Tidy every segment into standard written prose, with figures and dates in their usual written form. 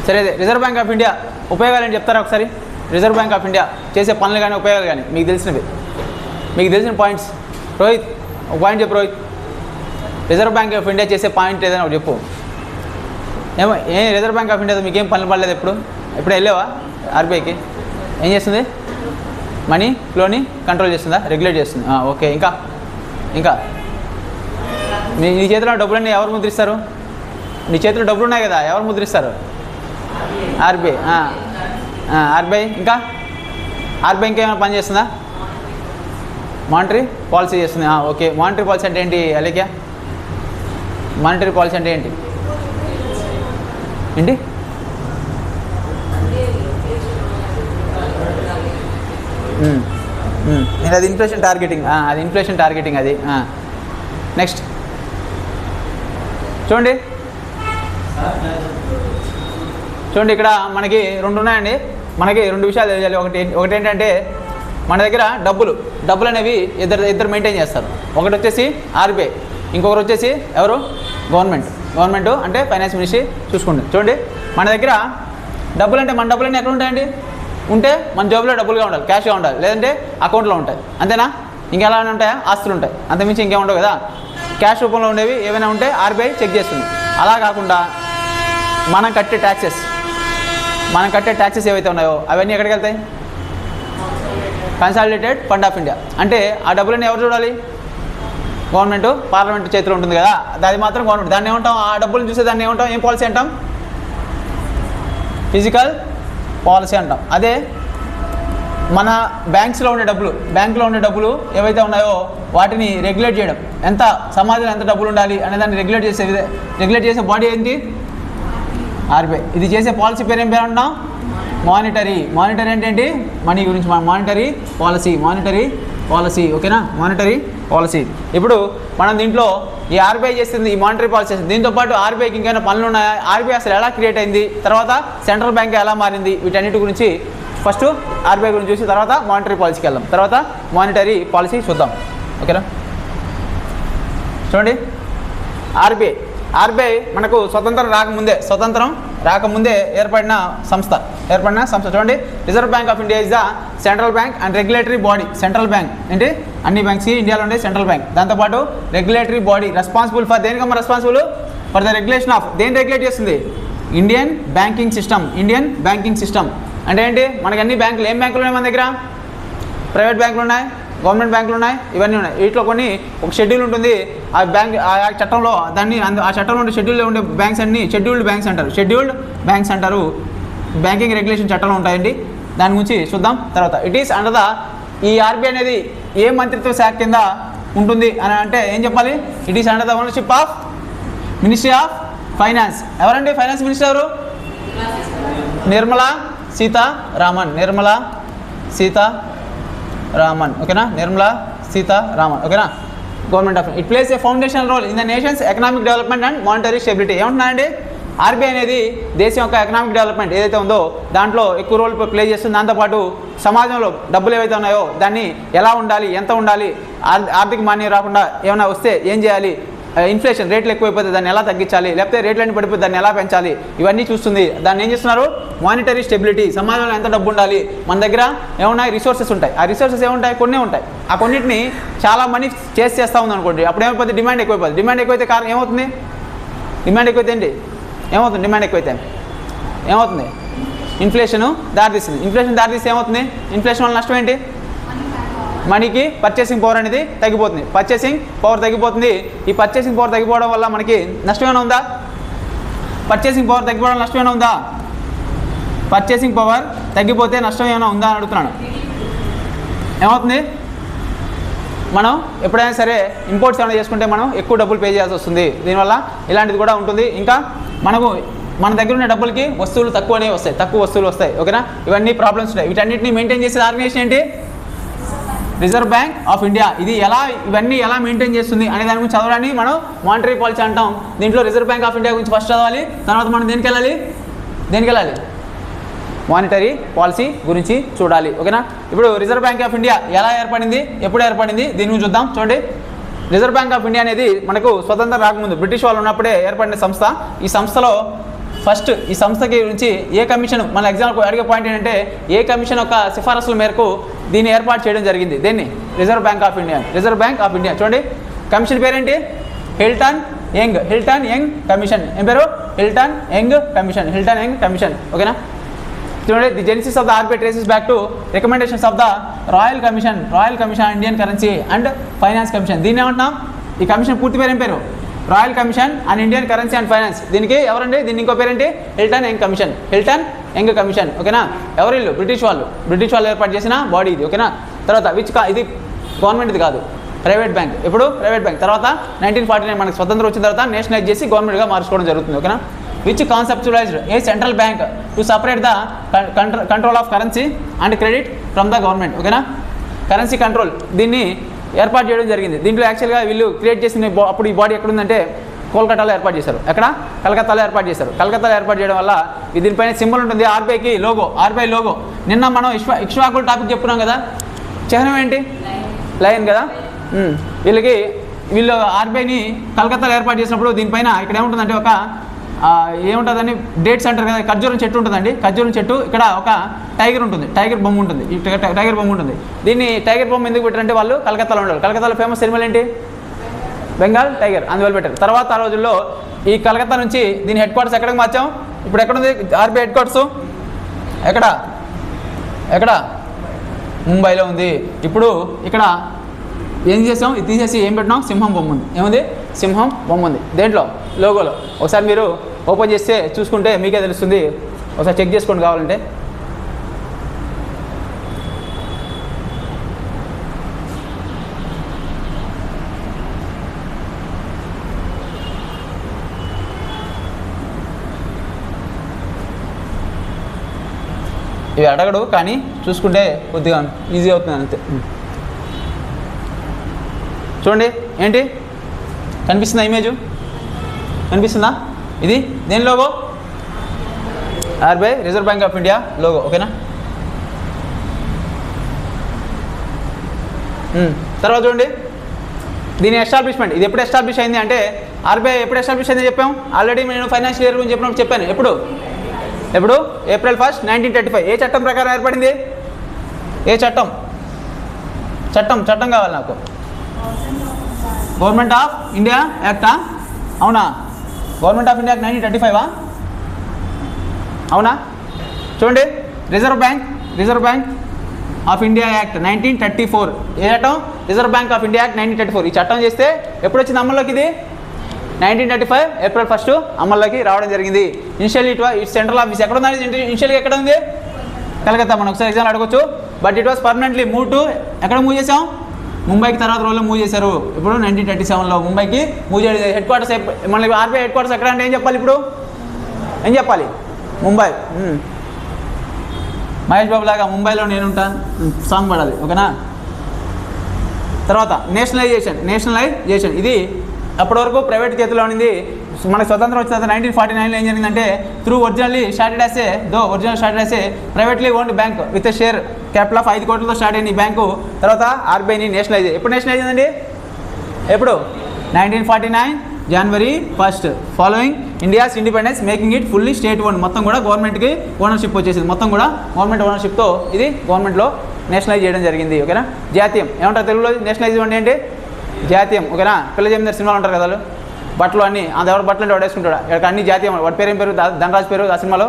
సరే, reserve Bank of India ఉపయోగాలు ఏంటి చెప్తారా ఒకసారి? రిజర్వ్ బ్యాంక్ ఆఫ్ ఇండియా చేసే పనులు కానీ ఉపయోగాలు కానీ మీకు తెలిసినవి, మీకు తెలిసిన పాయింట్స్. రోహిత్, ఒక పాయింట్ చెప్పు Rohit. Reserve Bank of India చేసే పాయింట్ ఏదైనా ఒకటి చెప్పు. ఏమో రిజర్వ్ బ్యాంక్ ఆఫ్ ఇండియాతో మీకేం పనులు పడలేదు ఎప్పుడు వెళ్ళావా ఆర్బీఐకి? ఏం చేస్తుంది? మనీ ఫ్లోని కంట్రోల్ చేస్తుందా, రెగ్యులేట్ చేస్తుంది. ఓకే, ఇంకా నీ చేతిలో డబ్బులన్నీ ఎవరు ముద్రిస్తారు? నీ చేతిలో డబ్బులు ఉన్నాయి కదా, ఎవరు ముద్రిస్తారు? ఆర్బీఐ. ఆర్బీఐ ఇంకా ఇంకేమైనా పని చేస్తుందా? మానిటరీ పాలసీ చేస్తుంది. ఓకే, మానిటరీ పాలసీ అంటే ఏంటి అలేఖ్య? మానిటరీ పాలసీ అంటే ఏంటి? నేను అది ఇన్ఫ్లేషన్ టార్గెటింగ్ అది. నెక్స్ట్ చూడండి ఇక్కడ మనకి రెండు ఉన్నాయండి. మనకి రెండు విషయాలు తెలియాలి. ఒకటి ఏంటంటే మన దగ్గర డబ్బులు అనేవి ఇద్దరు మెయింటైన్ చేస్తారు. ఒకటి వచ్చేసి ఆర్బీఐ, ఇంకొకరు వచ్చేసి ఎవరు? గవర్నమెంట్ అంటే ఫైనాన్స్ మినిస్ట్రీ చూసుకుంటుంది. చూడండి మన దగ్గర డబ్బులు అంటే మన డబ్బులన్నీ ఎక్కడ ఉంటాయండి? ఉంటే మన జాబ్లో డబ్బులుగా ఉండాలి, క్యాష్గా ఉండాలి, లేదంటే అకౌంట్లో ఉంటాయి. అంతేనా? ఇంకెలా ఉంటాయా? ఆస్తులు ఉంటాయి, అంతమించి ఇంకేం ఉండవు కదా. క్యాష్ రూపంలో ఉండేవి ఏమైనా ఉంటే ఆర్బీఐ చెక్ చేస్తుంది. అలా కాకుండా మనం కట్టే ట్యాక్సెస్ ఏవైతే ఉన్నాయో అవన్నీ ఎక్కడికి వెళ్తాయి? Consolidated fund of India. అంటే ఆ డబ్బులన్నీ ఎవరు చూడాలి? గవర్నమెంట్, పార్లమెంట్ చేతిలో ఉంటుంది కదా, అది మాత్రం గవర్నమెంట్. దాన్ని ఏమంటాం? ఆ డబ్బులను చూసే దాన్ని ఏమంటాం? ఏం పాలసీ అంటాం? ఫిజికల్ పాలసీ అంటాం. అదే మన బ్యాంక్లో ఉండే డబ్బులు ఏవైతే ఉన్నాయో వాటిని రెగ్యులేట్ చేయడం, ఎంత సమాజంలో ఎంత డబ్బులు ఉండాలి అనే దాన్ని రెగ్యులేట్ చేసే బాడీ ఏంటి? ఆర్బీఐ. ఇది చేసే పాలసీ పేరు ఏం పేరు అంటున్నాం? మానిటరీ అంటే ఏంటి? మనీ గురించి మానిటరీ పాలసీ. ఓకేనా? Monetary policy. ఇప్పుడు మనం దీంట్లో ఈ ఆర్బీఐ చేస్తుంది, ఈ మానిటరీ పాలసీ చేస్తుంది. దీంతోపాటు ఆర్బీఐకి ఇంకైనా పనులు ఉన్నాయా? ఆర్బీఐ అసలు ఎలా క్రియేట్ అయింది, తర్వాత సెంట్రల్ బ్యాంక్ ఎలా మారింది, వీటన్నిటి గురించి ఫస్ట్ ఆర్బీఐ గురించి చూసి తర్వాత మానిటరీ పాలసీకి వెళ్దాం, తర్వాత మానిటరీ పాలసీ చూద్దాం. ఓకేనా? చూడండి ఆర్బీఐ మనకు స్వతంత్రం రాకముందే ఏర్పడిన సంస్థ. చూడండి, Reserve Bank of India is the central bank and regulatory body. Central bank అంటే అన్ని బ్యాంక్స్కి ఇండియాలో ఉండే సెంట్రల్ బ్యాంక్. దాంతోపాటు రెగ్యులేటరీ బాడీ రెస్పాన్సిబుల్ ఫర్ దేనికమ్మా? Responsible for the regulation of. దేని రెగ్యులేట్ చేస్తుంది? Indian banking system. అంటే ఏంటి? మనకి అన్ని బ్యాంకులు, ఏం బ్యాంకులు ఉన్నాయి మన దగ్గర? ప్రైవేట్ బ్యాంకులు ఉన్నాయి, గవర్నమెంట్ బ్యాంకులు ఉన్నాయి, ఇవన్నీ ఉన్నాయి. వీటిలో ఒక షెడ్యూల్ ఉంటుంది. ఆ చట్టంలో ఆ చట్టంలో ఉండే షెడ్యూల్లో ఉండే బ్యాంక్స్ అన్ని షెడ్యూల్డ్ బ్యాంక్స్ అంటారు. బ్యాంకింగ్ రెగ్యులేషన్ చట్టంలో ఉంటాయండి. దాని గురించి చూద్దాం తర్వాత. ఇట్ ఈస్ అండర్ ద, ఈ ఆర్బీఐ అనేది ఏ మంత్రిత్వ శాఖ కింద ఉంటుంది అని అంటే ఏం చెప్పాలి? It is under the ownership of Ministry of Finance. ఎవరండి ఫైనాన్స్ మినిస్టర్? ఎవరు? నిర్మలా సీతారామన్. ఓకేనా? నిర్మలా సీతారామన్. ఓకేనా? Government of. It plays a foundational role in the nation's economic development and monetary stability. ఏమంటున్నారండి? ఆర్బీఐ అనేది దేశం యొక్క ఎకనామిక్ డెవలప్మెంట్ ఏదైతే ఉందో దాంట్లో ఎక్కువ రోల్ ప్లే చేస్తుంది. దాంతోపాటు సమాజంలో డబ్బులు ఏవైతే ఉన్నాయో దాన్ని ఎలా ఉండాలి, ఎంత ఉండాలి, ఆర్థిక మాన్యం రాకుండా ఏమైనా వస్తే ఏం చేయాలి, ఇన్ఫ్లేషన్ రేట్లు ఎక్కువైపోతే దాన్ని ఎలా తగ్గించాలి, లేకపోతే రేట్లన్నీ పడిపోతే దాన్ని ఎలా పెంచాలి, ఇవన్నీ చూస్తుంది. దాన్ని ఏం చేస్తున్నారు? Monetary stability. సమాజంలో ఎంత డబ్బు ఉండాలి, మన దగ్గర ఏమున్నాయి? రిసోర్సెస్ ఉంటాయి. ఆ రిసోర్సెస్ ఏముంటాయి? కొన్నే ఉంటాయి. ఆ కొన్నిటిని చాలా మనీ చేస్తూ ఉంది అనుకోండి, అప్పుడు ఏమైపోతుంది? డిమాండ్ ఎక్కువైపోతుంది. డిమాండ్ ఎక్కువైతే కారణం ఏమవుతుంది? డిమాండ్ ఎక్కువైతే ఏంటి ఏమవుతుంది? డిమాండ్ ఎక్కువైతే ఏమవుతుంది? ఇన్ఫ్లేషన్ దారితీస్తుంది. ఇన్ఫ్లేషన్ దారితీస్తే ఏమవుతుంది? ఇన్ఫ్లేషన్ వల్ల నష్టం ఏంటి? మనీకి పర్చేసింగ్ పవర్ అనేది తగ్గిపోతుంది. పర్చేసింగ్ పవర్ తగ్గిపోతుంది. ఈ పర్చేసింగ్ పవర్ తగ్గిపోవడం వల్ల మనకి నష్టమేమైనా ఉందా? పర్చేసింగ్ పవర్ తగ్గిపోవడం నష్టమేమైనా ఉందా? పర్చేసింగ్ పవర్ తగ్గిపోతే నష్టం ఏమైనా ఉందా అని అడుగుతున్నాను. ఏమవుతుంది? మనం ఎప్పుడైనా సరే ఇంపోర్ట్స్ ఏమైనా చేసుకుంటే మనం ఎక్కువ డబ్బులు పే చేయాల్సి వస్తుంది. దీనివల్ల ఇలాంటిది కూడా ఉంటుంది. ఇంకా మన దగ్గర ఉన్న డబ్బులకి వస్తువులు తక్కువ వస్తువులు వస్తాయి. ఓకేనా? ఇవన్నీ ప్రాబ్లమ్స్ ఉంటాయి. వీటన్నిటిని మెయింటైన్ చేసే ఆర్గనైజేషన్ ఏంటి? Reserve Bank of India. ఇది ఇవన్నీ ఎలా మెయింటైన్ చేస్తుంది అనే దాని గురించి చదవడానికి మనం మానిటరీ పాలసీ అంటాం. దీంట్లో రిజర్వ్ బ్యాంక్ ఆఫ్ ఇండియా గురించి ఫస్ట్ చదవాలి, తర్వాత మనం దేనికి వెళ్ళాలి? మానిటరీ పాలసీ గురించి చూడాలి. ఓకేనా? ఇప్పుడు రిజర్వ్ బ్యాంక్ ఆఫ్ ఇండియా ఎలా ఏర్పడింది, ఎప్పుడు ఏర్పడింది, దీని గురించి చూద్దాం. చూడండి, రిజర్వ్ బ్యాంక్ ఆఫ్ ఇండియా అనేది మనకు స్వతంత్రం రాకముందు బ్రిటిష్ వాళ్ళు ఉన్నప్పుడే ఏర్పడిన సంస్థ. ఈ సంస్థలో ఫస్ట్ ఈ సంస్థకి నుంచి ఏ కమిషన్, మన ఎగ్జాంపుల్ అడిగే పాయింట్ ఏంటంటే ఏ కమిషన్ యొక్క సిఫారసుల మేరకు దీన్ని ఏర్పాటు చేయడం జరిగింది, దీన్ని reserve Bank of India. Reserve Bank of India చూడండి, కమిషన్ పేరేంటి? Hilton young commission. ఏం పేరు? Hilton young commission. ఓకేనా? చూడండి, the genesis of the RBI traces back to recommendations of the royal commission Indian currency and finance commission. దీన్ని ఏమంటున్నాం? ఈ commission పూర్తి పేరు ఏం పేరు? Royal commission and Indian currency and finance. దీనికి ఎవరండి? దీన్ని ఇంకో పేరేంటి? Hilton young commission. ఓకేనా? ఎవరు వీళ్ళు? బ్రిటిష్ వాళ్ళు ఏర్పాటు చేసిన బాడీ ఇది. ఓకేనా? తర్వాత ఇది గవర్నమెంట్ది కాదు, ప్రైవేట్ బ్యాంక్. ఇప్పుడు ప్రైవేట్ బ్యాంక్. తర్వాత 1949 మనకు స్వతంత్రం వచ్చిన తర్వాత నేషనలైజ్ చేసి గవర్నమెంట్గా మార్చుకోవడం జరుగుతుంది. ఓకేనా? Which conceptualised a central bank to separate the control of currency and credit from the government. ఓకేనా? కరెన్సీ కంట్రోల్ దీన్ని ఏర్పాటు చేయడం జరిగింది. దీంట్లో యాక్చువల్గా వీళ్ళు క్రియేట్ చేసిన అప్పుడు ఈ బాడీ ఎక్కడుందంటే కోల్కతాలో ఏర్పాటు చేశారు. ఎక్కడ? కలకత్తాలో ఏర్పాటు చేశారు. కలకత్తాలో ఏర్పాటు చేయడం వల్ల దీనిపైన సింబల్ ఉంటుంది, ఆర్బీఐకి ఆర్బీఐ లోగో. నిన్న మనం ఇక్ష్వాకుల టాపిక్ చెప్పుకున్నాం కదా, చిహ్నం ఏంటి? లయన్ కదా. వీళ్ళు ఆర్బీఐని కలకత్తాలో ఏర్పాటు చేసినప్పుడు దీనిపైన ఇక్కడ ఏముంటుందంటే ఒక ఏముంటుందని డేట్స్ అంటారు కదా, ఖర్జూరం చెట్టు ఉంటుందండి. ఖర్జూరం చెట్టు, ఇక్కడ ఒక టైగర్ ఉంటుంది, టైగర్ బొమ్మ ఉంటుంది. టైగర్ బొమ్మ ఉంటుంది. దీన్ని టైగర్ బొమ్మ ఎందుకు పెట్టారంటే వాళ్ళు కలకత్తాలో ఉండాలి. కలకత్తాలో ఫేమస్ సినిమాలు ఏంటి? బెంగాల్ టైగర్, అందువల్ల పెట్టారు. తర్వాత ఆ రోజుల్లో ఈ కలకత్తా నుంచి దీని హెడ్ క్వార్టర్స్ ఎక్కడికి మార్చాం? ఇప్పుడు ఎక్కడుంది ఆర్బీఐ హెడ్ క్వార్టర్స్? ఎక్కడ? ముంబైలో ఉంది. ఇప్పుడు ఇక్కడ ఏం చేసాం? ఇది తీసేసి ఏం పెట్టినాం? సింహం బొమ్మ ఉంది. ఏముంది? సింహం బొమ్మ ఉంది. దేంట్లో? లోగోలో. ఒకసారి మీరు ఓపెన్ చేస్తే చూసుకుంటే మీకే తెలుస్తుంది. ఒకసారి చెక్ చేసుకోండి కావాలంటే. ఇవి అడగడు, కానీ చూసుకుంటే కొద్దిగా ఈజీ అవుతుంది అంతే. చూడండి, ఏంటి కనిపిస్తుందా? ఇమేజ్ కనిపిస్తుందా? ఇది దేని logo? RBI reserve Bank of India logo. ఓకేనా? తర్వాత చూడండి, దీని ఎస్టాబ్లిష్మెంట్. ఇది ఎప్పుడు ఎస్టాబ్లిష్ అయింది అంటే ఆర్బీఐ ఎప్పుడు ఎస్టాబ్లిష్ అయింది చెప్పాం ఆల్రెడీ. నేను ఫైనాన్షియల్ ఇయర్ గురించి చెప్పాను. ఎప్పుడు? April 1st, 1935. ఏ చట్టం ప్రకారం ఏర్పడింది? ఏ చట్టం కావాలి నాకు. గవర్నమెంట్ ఆఫ్ ఇండియా యాక్టా? అవునా? గవర్నమెంట్ ఆఫ్ ఇండియా 1935 అవునా? చూడండి, Reserve Bank of India act 1934. ఏ చట్టం? Reserve Bank of India act 1934. ఈ చట్టం చేస్తే ఎప్పుడు వచ్చింది అమల్లోకి? ఇది 1935 April 1 అమల్లోకి రావడం జరిగింది. ఇనిషియల్లీ ఇట్ సెంట్రల్ ఆఫీస్ ఎక్కడ ఉందండి? ఇనిషియల్గా ఎక్కడ ఉంది? కలకత్తా. మనం ఒకసారి ఎగ్జామ్ అడగొచ్చు. But it was permanently move to ఎక్కడ మూవ్ చేసాం? ముంబైకి. తర్వాత రోజుల్లో మూవ్ చేశారు. ఇప్పుడు 1937లో ముంబైకి మూవ్ చేయడం. హెడ్ క్వార్టర్స్ మళ్ళీ ఆర్బీఐ హెడ్ క్వార్టర్స్ ఎక్కడ అంటే ఏం చెప్పాలి? ఇప్పుడు ఏం చెప్పాలి? ముంబై. మహేష్ బాబు లాగా ముంబైలో నేనుంటాను సాంగ్ పడాలి. ఓకేనా? తర్వాత నేషనలైజేషన్. ఇది అప్పటి వరకు ప్రైవేట్ చేతిలో ఉంది. మనకు స్వతంత్రం వచ్చిన తర్వాత 1949లో ఏం జరిగిందంటే original started as a privately owned bank with share capital of 5 కోట్లతో స్టార్ట్ అయిన ఈ బ్యాంకు తర్వాత ఆర్బీఐని నేషనలైజ్. ఎప్పుడు నేషనలైజ్ అయిందండి? ఎప్పుడు? 1949 January 1st following India's independence making it fully state own. మొత్తం కూడా గవర్నమెంట్కి ఓనర్షిప్ వచ్చేసింది. మొత్తం కూడా గవర్నమెంట్ ఓనర్షిప్తో ఇది గవర్నమెంట్లో నేషనలైజ్ చేయడం జరిగింది. ఓకేనా? జాతీయం ఏమంటారు తెలుగులో? నేషనలైజ్ అంటే ఏంటి? జాతీయం. ఓకేనా? పిల్ల జమీందార్ సినిమాలు ఉంటారు కదా, బట్టలు అన్నీ ఎవరు బట్టలు అంటే వాడేసుకుంటాడు. ఇక్కడ అన్ని జాతీయం. వాడి పేరు ఏం పేరు? ధనరాజ్ పేరు. ఆ సినిమాలో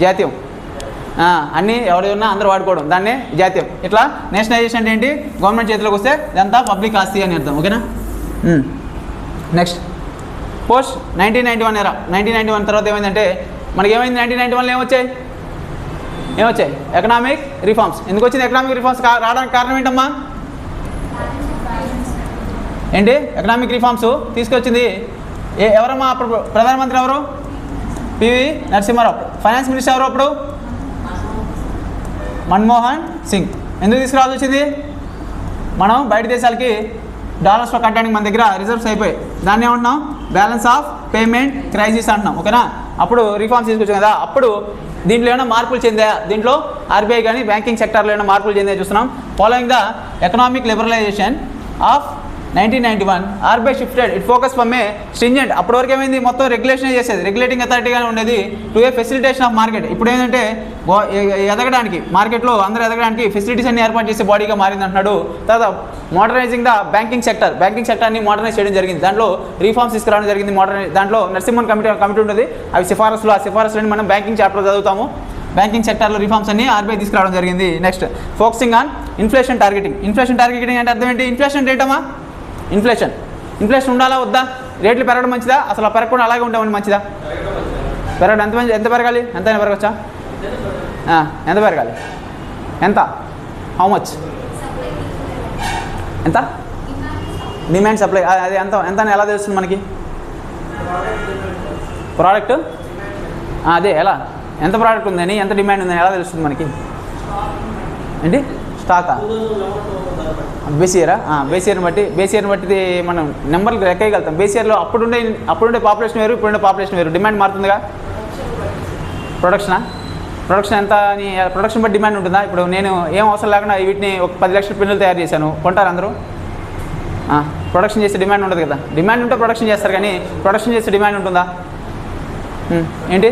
జాతీయం. అన్నీ ఎవరు ఉన్నా అందరూ వాడుకోవడం, దాన్నే జాతీయం. ఇట్లా నేషనలైజేషన్ అంటే ఏంటి? గవర్నమెంట్ చేతిలోకి వస్తే ఇదంతా పబ్లిక్ ఆస్తి అని అర్థం. ఓకేనా? నెక్స్ట్ పోస్ట్ 1991 ఎరా. 1991 తర్వాత ఏమైందంటే మనకి ఏమైంది? 1991లో ఏమొచ్చాయి? Economic reforms. ఎందుకు వచ్చింది ఎకనామిక్ రిఫార్మ్స్ రావడానికి కారణం ఏంటమ్మా? ఏంటి? ఎకనామిక్ రిఫార్మ్స్ తీసుకొచ్చింది ఎవరమ్మా? అప్పుడు ప్రధానమంత్రి ఎవరు? పివి నరసింహారావు. ఫైనాన్స్ మినిస్టర్ ఎవరు అప్పుడు? మన్మోహన్ సింగ్. ఎందుకు తీసుకురావాల్సి వచ్చింది? మనం బయట దేశాలకి డాలర్స్లో కట్టడానికి మన దగ్గర రిజర్వ్స్ అయిపోయాయి. దాన్ని ఏమంటున్నాం? బ్యాలెన్స్ ఆఫ్ పేమెంట్ క్రైసిస్ అంటున్నాం. ఓకేనా? అప్పుడు రిఫార్మ్స్ తీసుకొచ్చాం కదా. అప్పుడు దీంట్లో ఏమైనా మార్పులు చెందా? దీంట్లో ఆర్బీఐ కానీ బ్యాంకింగ్ సెక్టర్లో ఏమైనా మార్పులు చెందా చూస్తున్నాం. Following the economic liberalisation of 1991 RBI shifted it focus from A stringent, అప్పటి వరకు ఏమైంది మొత్తం రెగ్యులేషన్ చేసేది, రెగ్యులేటింగ్ అథారిటీగానే ఉండేది, to A facilitation of market. ఇప్పుడు ఏంటంటే ఎదగడానికి మార్కెట్లో అందరూ ఎదగడానికి ఫెసిలిటీస్ అన్ని ఏర్పాటు చేసే బాడీగా మారింది అంటున్నాడు. తర్వాత మోడర్నైజింగ్ ద బ్యాంకింగ్ సెక్టర్ని మోడర్నైజ్ చేయడం జరిగింది, దాంట్లో రీఫార్మ్స్ తీసుకురావడం జరిగింది. దాంట్లో నరసింహన్ కమిటీ ఉంటుంది, అవి సిఫారసులు, ఆ సిఫారసులని మనం బ్యాంకింగ్ చాప్టర్ చదువుతాము. బ్యాంకింగ్ సెక్టర్లో రిఫార్మ్స్ అన్ని ఆర్బీఐ తీసుకురావడం జరిగింది. Next focusing on inflation targeting. Inflation targeting అంటే అర్థం ఏంటి? ఇన్ఫ్లేషన్ రేటమా, ఇన్ఫ్లేషన్ ఉండాలా వద్దా? రేట్లు పెరగడం మంచిదా, అసలు పెరగకుండా అలాగే ఉండమని మంచిదా? పెరగడం ఎంత పెరగాలి? ఎంతైనా పెరగచ్చా? ఎంత పెరగాలి? ఎంత? How much? ఎంత? డిమాండ్ సప్లై, అది ఎంత ఎలా తెలుస్తుంది మనకి? ప్రోడక్ట్ అదే ఎలా, ఎంత ప్రోడక్ట్ ఉందని, ఎంత డిమాండ్ ఉందని ఎలా తెలుస్తుంది మనకి? ఏంటి స్టాకా? బేస్ ఇయర్ని బట్టి మనం నెంబర్లు లెక్కగలుగుతాం. బేస్ ఇయర్లో అప్పుడుండే పాపులేషన్ వేరు, ఇప్పుడుండే పాపులేషన్ వేరు, డిమాండ్ మారుతుందిగా. ప్రొడక్షన్ ఎంత అని, ప్రొడక్షన్ బట్టి డిమాండ్ ఉంటుందా? ఇప్పుడు నేను ఏం అవసరం లేకుండా వీటిని ఒక 10 లక్షల పెన్నులు తయారు చేశాను, కొంటారు అందరూ? ప్రొడక్షన్ చేసే డిమాండ్ ఉండదు కదా. డిమాండ్ ఉంటే ప్రొడక్షన్ చేస్తారు, కానీ ప్రొడక్షన్ చేసే డిమాండ్ ఉంటుందా? ఏంటి?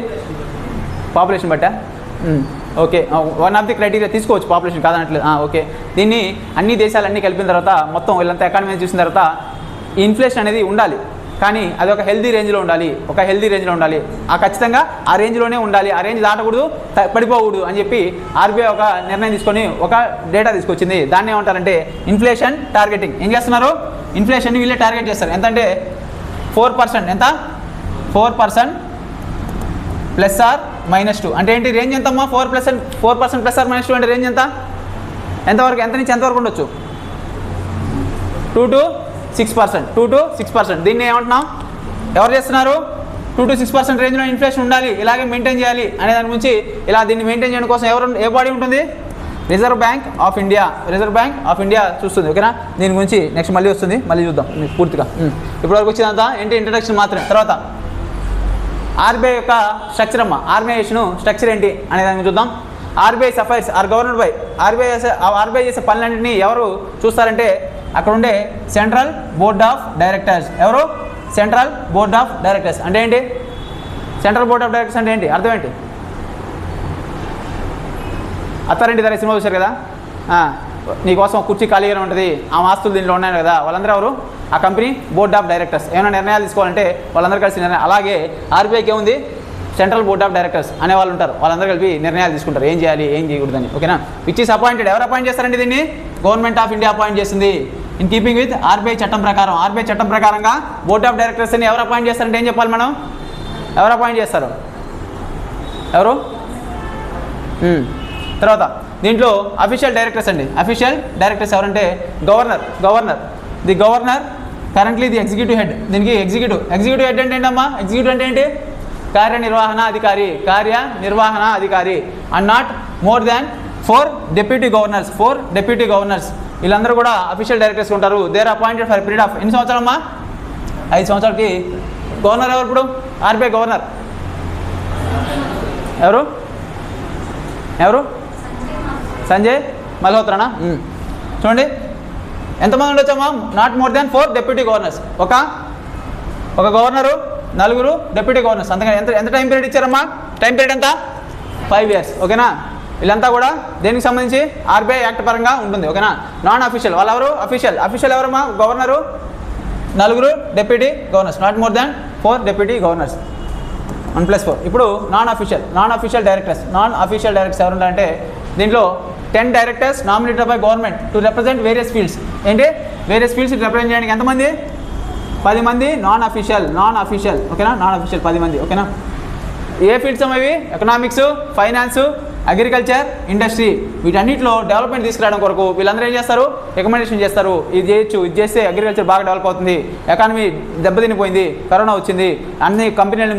పాపులేషన్ బట్టా? Okay, one of the criteria తీసుకోవచ్చు పాపులేషన్, కాదనట్లేదు. ఓకే, దీన్ని అన్ని దేశాలన్నీ కలిపిన తర్వాత మొత్తం వీళ్ళంతా ఎకానమీ చూసిన తర్వాత ఇన్ఫ్లేషన్ అనేది ఉండాలి, కానీ అది ఒక హెల్దీ రేంజ్లో ఉండాలి, ఖచ్చితంగా ఆ రేంజ్లోనే ఉండాలి, ఆ రేంజ్ దాటకూడదు, పడిపోకూడదు అని చెప్పి ఆర్బీఐ ఒక నిర్ణయం తీసుకొని ఒక డేటా తీసుకొచ్చింది. దాన్ని ఏమంటారంటే ఇన్ఫ్లేషన్ టార్గెటింగ్. ఏం చేస్తున్నారు? ఇన్ఫ్లేషన్ వీళ్ళే టార్గెట్ చేస్తారు. ఎంతంటే 4%. ఎంత? 4% +or-2. అంటే ఏంటి? రేంజ్ ఎంతమ్మా? 4% +or-2 అంటే రేంజ్ ఎంత? ఎంతవరకు, ఎంత నుంచి ఎంతవరకు ఉండొచ్చు? 2 to 6%. దీన్ని ఏమంటున్నాం? ఎవరు చేస్తున్నారు? 2 to 6% రేంజ్లో ఇన్ఫ్లేషన్ ఉండాలి, ఇలాగే మెయింటైన్ చేయాలి అనే దాని గురించి, ఇలా దీన్ని మెయింటైన్ చేయడం కోసం ఏ బాడీ ఉంటుంది? రిజర్వ్ బ్యాంక్ ఆఫ్ ఇండియా చూస్తుంది. ఓకేనా? దీని గురించి నెక్స్ట్ మళ్ళీ వస్తుంది, మళ్ళీ చూద్దాం పూర్తిగా. ఇప్పటివరకు వచ్చినంత ఏంటి? ఇంట్రడక్షన్ మాత్రమే. తర్వాత ఆర్బీఐ యొక్క స్ట్రక్చర్ అమ్మ, ఆర్గనైజేషన్ స్ట్రక్చర్ ఏంటి అనే దాన్ని చూద్దాం. RBI affairs are governed by, RBI చేసే పనులన్నింటినీ ఎవరు చూస్తారంటే అక్కడ ఉండే సెంట్రల్ బోర్డ్ ఆఫ్ డైరెక్టర్స్. ఎవరు? Central board of directors. అంటే ఏంటి? సెంట్రల్ బోర్డ్ ఆఫ్ డైరెక్టర్స్ అంటే ఏంటి? అర్థం ఏంటి? అత్తారింటి ధర సినిమా చూశారు కదా, నీకోసం కుర్చీ ఖాళీగానే ఉంటుంది, ఆ ఆస్తులు దీంట్లో ఉన్నాయి కదా, వాళ్ళందరూ ఎవరు? ఆ కంపెనీ బోర్డ్ ఆఫ్ డైరెక్టర్స్. ఏమైనా నిర్ణయాలు తీసుకోవాలంటే వాళ్ళందరూ కలిసి అలాగే ఆర్బీఐకి ఏముంది? సెంట్రల్ బోర్డ్ ఆఫ్ డైరెక్టర్స్ అనే వాళ్ళు ఉంటారు, వాళ్ళందరూ కలిపి నిర్ణయాలు తీసుకుంటారు, ఏం చేయాలి ఏం చేయకూడదని. ఓకేనా? Which is appointed. ఎవరు అపాయింట్ చేస్తారండి దీన్ని? గవర్నమెంట్ ఆఫ్ ఇండియా అపాయింట్ చేస్తుంది. ఇన్ కీపింగ్ విత్ ఆర్బీఐ చట్టం ప్రకారంగా బోర్డ్ ఆఫ్ డైరెక్టర్స్ అని ఎవరు అపాయింట్ చేస్తారంటే ఏం చెప్పాలి మనం? ఎవరు అపాయింట్ చేస్తారు? ఎవరు? తర్వాత దీంట్లో అఫీషియల్ డైరెక్టర్స్ అండి. అఫీషియల్ డైరెక్టర్స్ ఎవరంటే the governor currently the executive head. దీనికి ఎగ్జిక్యూటివ్ హెడ్ అంటే ఏంటమ్మా? ఎగ్జిక్యూటివ్ అంటే ఏంటి? కార్యనిర్వహణ అధికారి. And not more than 4 deputy governors. వీళ్ళందరూ కూడా అఫీషియల్ డైరెక్టర్స్ ఉంటారు. They are appointed for period of ఎన్ని సంవత్సరాలమ్మా? 5 సంవత్సరాలకి. గవర్నర్ ఎవరు ఇప్పుడు? ఆర్బీఐ గవర్నర్ ఎవరు? సంజయ్ మల్హోత్రానా? చూడండి ఎంతమంది ఉండొచ్చమ్మా? Not more than 4 deputy governors. ఒక గవర్నరు, 4 డెప్యూటీ గవర్నర్స్. అంతగా ఎంత టైం పీరియడ్ ఇచ్చారమ్మా? టైం పీరియడ్ ఎంత? 5 years. ఓకేనా? వీళ్ళంతా కూడా దేనికి సంబంధించి? ఆర్బీఐ యాక్ట్ పరంగా ఉంటుంది. ఓకేనా? నాన్ అఫీషియల్ వాళ్ళు ఎవరు? అఫీషియల్ ఎవరమ్మా? Governor, 4 deputy governors. Not more than 4 deputy governors. 1+4. ఇప్పుడు నాన్ అఫీషియల్ డైరెక్టర్స్ ఎవరుంటారంటే దీంట్లో 10 directors nominated by government to represent various fields. ఏంటి? వేరియస్ ఫీల్డ్స్ రిప్రజెంట్ చేయడానికి ఎంతమంది? 10 మంది నాన్ అఫీషియల్. ఓకేనా? నాన్ అఫీషియల్ 10 మంది. ఓకేనా? ఏ ఫీల్డ్స్ అవి? Economics, finance, agriculture, industry. వీటన్నిటిలో డెవలప్మెంట్ తీసుకురావడం కొరకు వీళ్ళందరూ ఏం చేస్తారు? రికమెండేషన్ చేస్తారు. ఇది చేయొచ్చు, ఇది చేస్తే అగ్రికల్చర్ బాగా డెవలప్ అవుతుంది, ఎకానమీ దెబ్బతినిపోయింది, కరోనా వచ్చింది, అన్ని కంపెనీలు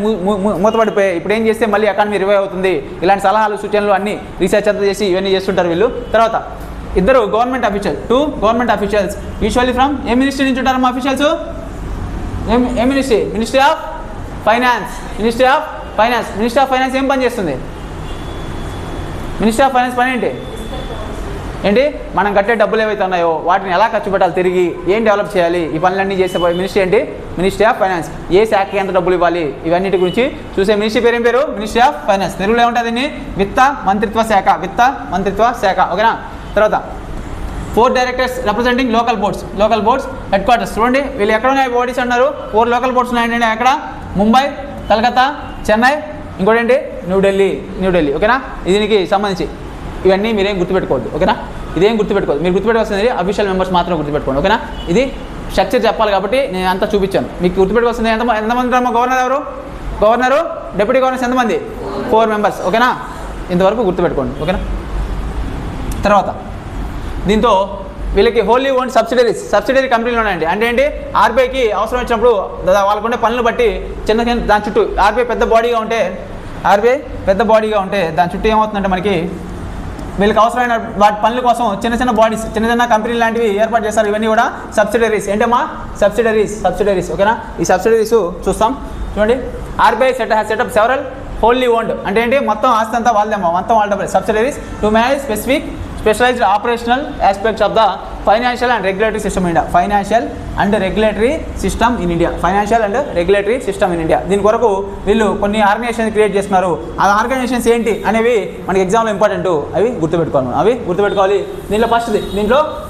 మూతపడిపోయాయి, ఇప్పుడు ఏం చేస్తే మళ్ళీ ఎకానమీ రివైవ్ అవుతుంది, ఇలాంటి సలహాలు సూచనలు అన్ని రీసెర్చ్ అంతా చేసి ఇవన్నీ చేస్తుంటారు వీళ్ళు. తర్వాత ఇద్దరు government official, 2 government officials. Usually from ఏ మినిస్ట్రీ నుంచి ఉంటారమ్మా అఫీషియల్స్? ఏ ministry? Ministry of Finance. Ministry of Finance ఏం పని చేస్తుంది? మినిస్ట్రీ ఆఫ్ ఫైనాన్స్ పని ఏంటి? ఏంటి మనం కట్టే డబ్బులు ఏవైతే ఉన్నాయో వాటిని ఎలా ఖర్చు పెట్టాలి, తిరిగి ఏం డెవలప్ చేయాలి, ఈ పనులన్నీ చేసే మినిస్ట్రీ ఏంటి, మినిస్ట్రీ ఆఫ్ ఫైనాన్స్. ఏ శాఖకి ఎంత డబ్బులు ఇవ్వాలి ఇవన్నిటి గురించి చూసే మినిస్ట్రీ పేరు ఏం పేరు, మినిస్ట్రీ ఆఫ్ ఫైనాన్స్. తెలుగులో ఏముంటుంది దీన్ని, విత్త మంత్రిత్వ శాఖ, విత్త మంత్రిత్వ శాఖ. ఓకేనా. తర్వాత 4 directors representing local boards head quarters. చూడండి వీళ్ళు ఎక్కడ ఉన్నాయి బాడీస్ అన్నారు, 4 లోకల్ బోర్డ్స్ ఉన్నాయండి. ఎక్కడ, ముంబై, కలకత్తా, చెన్నై, ఇంకోటి ఏంటి న్యూఢిల్లీ. ఓకేనా. దీనికి సంబంధించి ఇవన్నీ మీరేం గుర్తుపెట్టుకోవద్దు. ఓకేనా. ఇదేం గుర్తుపెట్టుకోవద్దు, మీరు గుర్తుపెట్టుకోవాల్సింది అఫీషియల్ మెంబర్స్ మాత్రం గుర్తుపెట్టుకోండి. ఓకేనా. ఇది స్ట్రక్చర్ చెప్పాలి కాబట్టి నేను అంతా చూపించాను. మీకు గుర్తుపెట్టుకోవాల్సింది ఎంతమంది అమ్మ, గవర్నర్ ఎవరు, గవర్నరు, డిప్యూటీ గవర్నర్స్ ఎంతమంది, 4 మెంబర్స్. ఓకేనా. ఇంతవరకు గుర్తుపెట్టుకోండి. ఓకేనా. తర్వాత దీంతో వీళ్ళకి హోల్లీ ఓన్ సబ్సిడరీ కంపెనీలు ఉన్నాయండి. అంటే ఏంటి, ఆర్బీఐకి అవసరం వచ్చినప్పుడు వాళ్ళకుండే పనులు బట్టి చిన్న దాని చుట్టూ ఆర్బీఐ పెద్ద బాడీగా ఉంటే దాని చుట్టూ ఏమవుతుందంటే మనకి వీళ్ళకి అవసరమైన వాటి పనుల కోసం చిన్న బాడీస్, చిన్న కంపెనీలు లాంటివి ఏర్పాటు చేస్తారు. ఇవన్నీ కూడా సబ్సిడరీస్. ఏంటమ్మా, సబ్సిడరీస్. ఓకేనా. ఈ సబ్సిడరీస్ చూస్తాం. చూడండి, RBI setup several wholly owned అంటే ఏంటి, మొత్తం ఆస్తి అంతా వాళ్ళదేమో, మొత్తం వాళ్ళ subsidiaries to manage specialised operational aspects of the financial and regulatory system in India. దీని కొరకు వీళ్ళు కొన్ని ఆర్గనైజేషన్ క్రియేట్ చేస్తున్నారు. ఆ ఆర్గనైజేషన్స్ ఏంటి అనేవి మనకి ఎగ్జామ్లో ఇంపార్టెంట్, అవి గుర్తుపెట్టుకోవాలి. దీంట్లో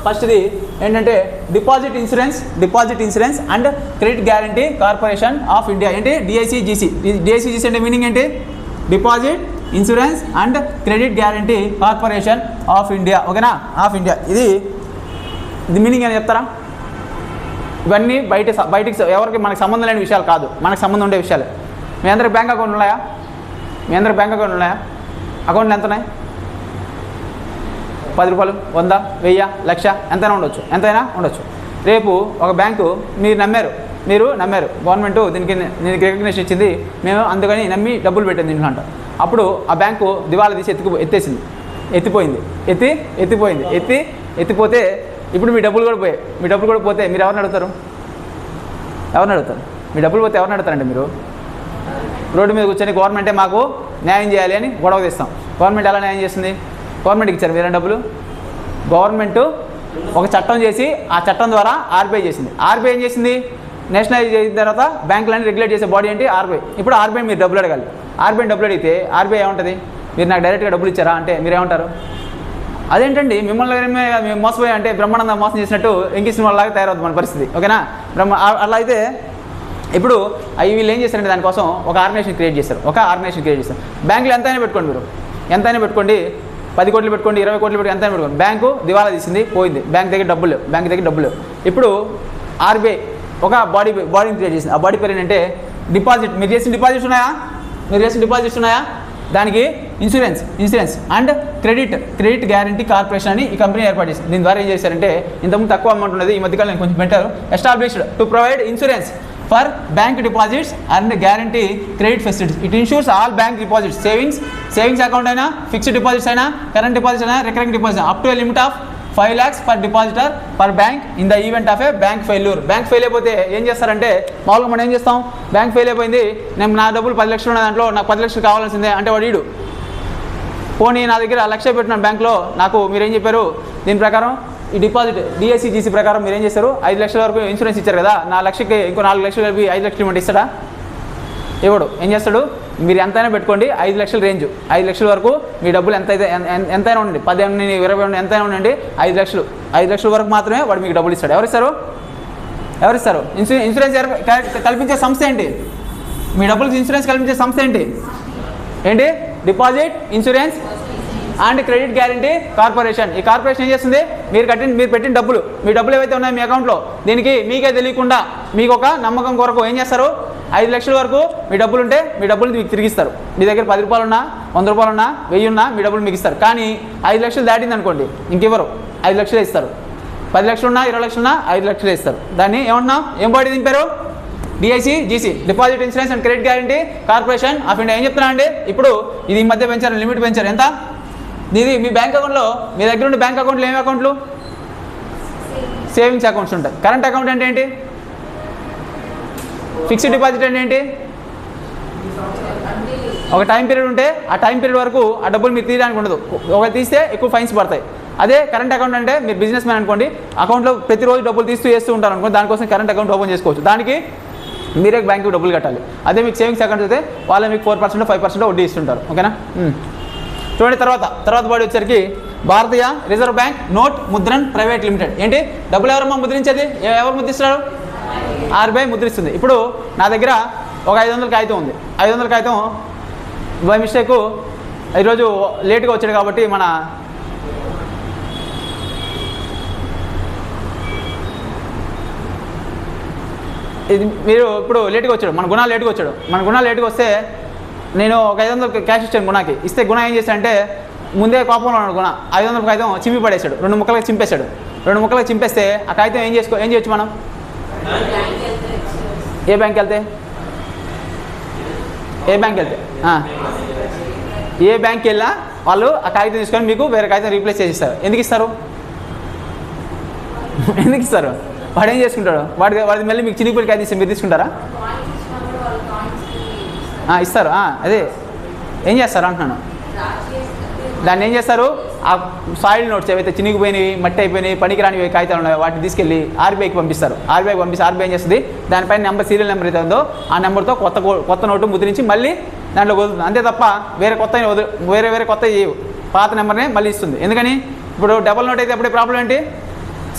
ఫస్ట్ది ఏంటంటే deposit Insurance and Credit Guarantee Corporation of India. ఏంటి, డిఐసిజిసి అంటే మీనింగ్ ఏంటి, deposit Insurance and Credit Guarantee Corporation of India. ఓకేనా, ఆఫ్ ఇండియా. ఇది మీనింగ్ అని చెప్తారా? ఇవన్నీ బయటికి ఎవరికి మనకు సంబంధం లేని విషయాలు కాదు, మనకు సంబంధం ఉండే విషయాలు. మీ అందరికి బ్యాంక్ అకౌంట్ ఉన్నాయా? అకౌంట్లు ఎంత ఉన్నాయి? 10 రూపాయలు, 100, 1000, 1,00,000 ఎంతైనా ఉండొచ్చు. రేపు ఒక బ్యాంకు మీరు నమ్మారు, గవర్నమెంట్ దీనికి రికగ్నిషన్ ఇచ్చింది, మేము అందుకని నమ్మి డబ్బులు పెట్టింది దీంట్లో అంట. అప్పుడు ఆ బ్యాంకు దివాలా తీసి ఎత్తిపోతే ఇప్పుడు మీ డబ్బులు కూడా పోతే మీరు ఎవరిని అడుగుతారు? మీ డబ్బులు పోతే ఎవరిని అడుగుతారంటే, మీరు రోడ్డు మీద కూర్చొని గవర్నమెంటే మాకు న్యాయం చేయాలి అని గొడవ తీస్తాం. గవర్నమెంట్ ఎలా న్యాయం చేస్తుంది? గవర్నమెంట్కి ఇచ్చారు వేరే డబ్బులు. గవర్నమెంట్ ఒక చట్టం చేసి ఆ చట్టం ద్వారా ఆర్బీఐ చేసింది. ఆర్బీఐ ఏం చేసింది? నేషనలైజ్ చేసిన తర్వాత బ్యాంకులన్నీ రెగ్యులేట్ చేసే బాడీ ఏంటి, ఆర్బీఐ. ఇప్పుడు ఆర్బీఐ మీరు డబ్బులు అడగాలి. ఆర్బీఐ డబ్బులు అడిగితే ఆర్బీఐ ఏముంటుంది, మీరు నాకు డైరెక్ట్గా డబ్బులు ఇచ్చారా అంటే మీరేమంటారు? అదేంటండి మిమ్మల్ని మోసపోయా అంటే బ్రహ్మానందం మోసం చేసినట్టు ఎంకిసిన వాళ్ళలాగా తయారవుతుంది మన పరిస్థితి. ఓకేనా. అలా అయితే ఇప్పుడు వీళ్ళు ఏం చేస్తారంటే దానికోసం ఒక ఆర్గనైజేషన్ క్రియేట్ చేస్తారు. బ్యాంకులు ఎంతైనా పెట్టుకోండి, 10 కోట్లు పెట్టుకోండి, 20 కోట్లు పెట్టుకోండి, ఎంతైనా పెట్టుకోండి. బ్యాంకు దివాలా తీసింది, పోయింది, బ్యాంక్ దగ్గర డబ్బులు. ఇప్పుడు ఆర్బీఐ ఒక బాడీని క్రియేట్ చేసింది. ఆ బాడీ పేరు ఏంటంటే డిపాజిట్. మీరు చేసిన డిపాజిట్స్ ఉన్నాయా? దానికి insurance and Credit Guarantee corporation అని ఈ కంపెనీ ఏర్పాటు చేసింది. దీని ద్వారా ఏం చేశారంటే, ఇంతకుముందు తక్కువ అమౌంట్ ఉన్నది, ఈ మధ్యకాలం నేను కొంచెం పెట్టారు. Established to provide insurance for bank deposits and guarantee credit facilities. It insures all bank deposits, savings account అయినా, ఫిక్స్డ్ డిపాజిట్స్ అయినా, కరెంట్ డిపాజిట్స్ అయినా, recurring deposits up to a limit of 5 lakhs per depositor per bank in the event of a bank failure. Bank fail అయిపోతే ఏం చేస్తారంటే, మామూలుగా మనం ఏం చేస్తాం, బ్యాంక్ ఫెయిల్ అయిపోయింది, నా డబ్బులు 10 లక్షలు ఉన్న దాంట్లో నాకు 10 లక్షలు కావాల్సిందే అంటే వాడు పోనీ నా దగ్గర 1,00,000 పెట్టినాను బ్యాంక్లో, నాకు మీరేం చెప్పారు, దీని ప్రకారం ఈ డిపాజిట్ డిఐసిజిసి ప్రకారం మీరు ఏం చేస్తారు, 5 లక్షల వరకు ఇన్సూరెన్స్ ఇచ్చారు కదా, నా లక్షకి ఇంకో 4 లక్షలు కలిపి 5 లక్షలు ఇవ్వండి, ఇస్తాడా? ఇవ్వడు. ఏం చేస్తాడు, మీరు ఎంతైనా పెట్టుకోండి, 5 లక్షల రేంజ్, 5 లక్షల వరకు మీ డబ్బులు ఎంతైనా ఉండండి, 10 20 ఎంతైనా ఉండండి, 5 లక్షల వరకు మాత్రమే వాడు మీకు డబ్బులు ఇస్తాడు. ఎవరిస్తారు? ఇన్సూరెన్స్ కల్పించే సంస్థ ఏంటి? మీ డబ్బులకి ఇన్సూరెన్స్ కల్పించే సంస్థ ఏంటి? Deposit Insurance and Credit Guarantee corporation. ఈ కార్పొరేషన్ ఏం చేస్తుంది, మీరు పెట్టిన డబ్బులు, మీ డబ్బులు ఏవైతే ఉన్నాయో మీ అకౌంట్లో, దీనికి మీకే తెలియకుండా మీకు ఒక నమ్మకం కొరకు ఏం చేస్తారు, 5 లక్షల వరకు మీ డబ్బులు ఉంటే మీ డబ్బులు మీకు తిరిగిస్తారు. మీ దగ్గర 10 రూపాయలు ఉన్నా, 100 రూపాయలు ఉన్నా, 1000 ఉన్నా మీ డబ్బులు మీకు ఇస్తారు. కానీ 5 లక్షలు దాటింది అనుకోండి, ఇంకెవరు 5 లక్షలే ఇస్తారు. 10 లక్షలు ఉన్నా, 20 లక్షలు ఉన్నా 5 లక్షలే ఇస్తారు. దాన్ని ఏమన్నా ఏం బాడీ దింపారు, DICGC, Deposit Insurance and Credit Guarantee Corporation of India. ఏం చెప్తున్నా అండి, ఇప్పుడు ఇది ఈ మధ్య పెంచారు, లిమిట్ పెంచారు. ఎంత? ఇది మీ బ్యాంక్ అకౌంట్లో, మీ దగ్గర ఉండే బ్యాంక్ అకౌంట్లో ఏమి అకౌంట్లు, సేవింగ్స్ అకౌంట్స్ ఉంటాయి. కరెంట్ అకౌంట్ అంటే ఏంటి, ఫిక్స్డ్ డిపాజిట్ అంటే ఏంటి, ఒక టైం పీరియడ్ ఉంటే ఆ టైం పీరియడ్ వరకు ఆ డబ్బులు మీరు తీయడానికి ఉండదు, ఒకవేళ తీస్తే ఎక్కువ ఫైన్స్ పడతాయి. అదే కరెంట్ అకౌంట్ అంటే మీరు బిజినెస్ మ్యాన్ అనుకోండి, అకౌంట్లో ప్రతిరోజు డబ్బులు చేస్తూ ఉంటారు అనుకోండి, దానికోసం కరెంట్ అకౌంట్ ఓపెన్ చేసుకోవచ్చు. దానికి మీరే బ్యాంకుకి డబ్బులు కట్టాలి. అదే మీకు సేవింగ్స్ అకౌంట్ అయితే వాళ్ళు మీకు 4% 5% వడ్డీ ఇస్తుంటారు. ఓకేనా? చూడండి తర్వాత బాడీ వచ్చేసరికి Bharatiya Reserve Bank Note Mudran Private Limited. ఏంటి డబ్బులు ఎవరమ్మా ముద్రించేది? ఎవరు ముద్రిస్తారు? RBI ముద్రిస్తుంది. ఇప్పుడు నా దగ్గర ఒక 500 కాగితం ఉంది. 500 కాగితం బై మిస్టేక్ ఈరోజు లేట్గా వచ్చాడు కాబట్టి ఇది మీరు ఇప్పుడు లేట్గా వచ్చాడు, మన గుణ లేట్గా వస్తే నేను ఒక 500 క్యాష్ ఇచ్చాను గుణాకి. ఇస్తే గుణ ఏం చేశాడంటే ముందే కోపంలో ఉన్నాడు గుణ. 500 కాగితం చింపి పడేశాడు, 2 ముక్కలకి చింపేశాడు. 2 ముక్కలకి చింపేస్తే ఆ కాగితం ఏం చేయొచ్చు మనం? ఏ బ్యాంక్కి వెళ్తే ఏ బ్యాంక్కి వెళ్ళినా వాళ్ళు ఆ కాగితం తీసుకొని మీకు వేరే కాగితం రీప్లేస్ చేసిస్తారు. ఎందుకు ఇస్తారు? వాడు ఏం చేసుకుంటాడు? వాడి మళ్ళీ మీకు చినిగిపోయి కాగితం ఇస్తే మీరు తీసుకుంటారా? ఇస్తారు. అదే ఏం చేస్తారు అంటున్నాను. దాన్ని ఏం చేస్తారు? ఆ సాయిల్ నోట్స్ ఏవైతే చినిగిపోయినాయి, మట్టి అయిపోయినాయి, పనికిరాని కాగితాలు ఉన్నాయి వాటిని తీసుకెళ్ళి RBIకి పంపిస్తారు. RBI ఏం చేస్తుంది? దానిపైన సీరియల్ నెంబర్ అయితే ఉందో ఆ నెంబర్తో కొత్త నోటు ముద్రించి మళ్ళీ దాంట్లో వదులుతుంది. అంతే తప్ప వేరే కొత్త పాత నెంబర్నే మళ్ళీ ఇస్తుంది. ఎందుకని? ఇప్పుడు డబుల్ నోట్ అయితే అప్పుడే ప్రాబ్లం ఏంటి?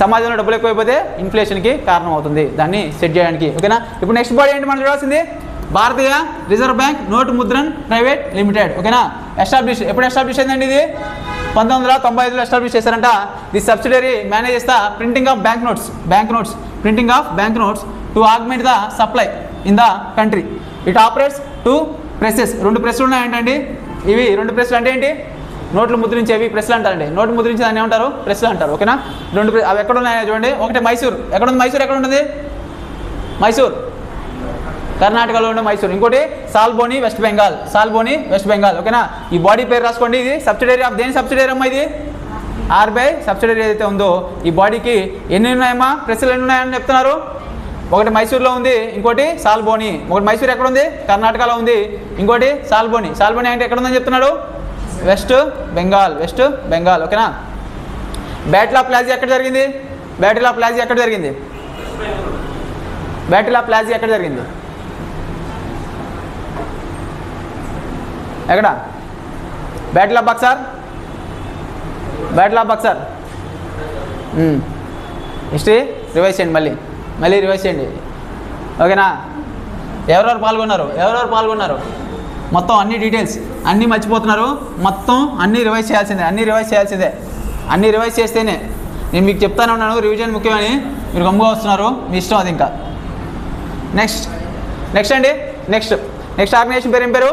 సమాజంలో డబ్బులు ఎక్కువైపోతే ఇన్ఫ్లేషన్కి కారణం అవుతుంది. దాన్ని సెట్ చేయడానికి. ఓకేనా? ఇప్పుడు నెక్స్ట్ బాడీ ఏంటి మనం చూడాల్సింది? Bharatiya Reserve Bank Note Mudran Private Limited. ఓకేనా? ఎప్పుడు ఎస్టాబ్లిష్ అయిందండి? ఇది 1995లో ఎస్టాబ్లిష్ చేశారంట. The subsidiary manages the printing of bank notes to augment the supply in the country. It operates 2 presses. 2 ప్రెస్లు ఉన్నాయంటండి. ఇవి 2 ప్రెస్లు అంటే ఏంటి? నోట్లు ముద్రించేవి ప్రెస్లు అంటారండి. నోట్లు ముద్రించి దాన్ని ఏమంటారు? ప్రెస్లు అంటారు. ఓకేనా? 2 అవి ఎక్కడ ఉన్నాయో చూడండి. ఒకటి మైసూర్. మైసూర్ ఎక్కడ ఉంటుంది? మైసూర్ కర్ణాటకలో ఉండే మైసూర్. ఇంకోటి సాల్బోని వెస్ట్ బెంగాల్. ఓకేనా? ఈ బాడీ పేరు రాసుకోండి. ఇది సబ్సిడరీ ఆఫ్ దేని సబ్సిడరీ అమ్మా? ఇది RBI సబ్సిడరీ ఏదైతే ఉందో ఈ బాడీకి ఎన్ని ఉన్నాయమ్మా? ప్రెస్లు ఎన్ని ఉన్నాయని చెప్తున్నారు? ఒకటి మైసూర్లో ఉంది, ఇంకోటి సాల్బోని. ఒకటి మైసూర్ ఎక్కడ ఉంది? కర్ణాటకలో ఉంది. ఇంకోటి సాల్బోని అంటే ఎక్కడ ఉందని చెప్తున్నాడు? వెస్ట్ బెంగాల్. ఓకేనా? బ్యాటిల్ ఆఫ్ ప్లాజీ ఎక్కడ జరిగింది? బ్యాటిల్ ఆఫ్ ప్లాజీ ఎక్కడ జరిగింది? ఎక్కడ? Battle of Buxar. History revise చేయండి, మళ్ళీ రివైజ్ చేయండి. ఓకేనా? ఎవరెవరు పాల్గొన్నారు? మొత్తం అన్ని డీటెయిల్స్ అన్నీ మర్చిపోతున్నారు. మొత్తం అన్నీ రివైజ్ చేయాల్సిందే. అన్నీ రివైజ్ చేస్తేనే నేను మీకు చెప్తానే ఉన్నాను రివిజన్ ముఖ్యమని. మీరు గమ్ముగా వస్తున్నారు, మీ ఇష్టం అది. ఇంకా నెక్స్ట్ ఆర్గనైజేషన్ పేరు ఏం పేరు?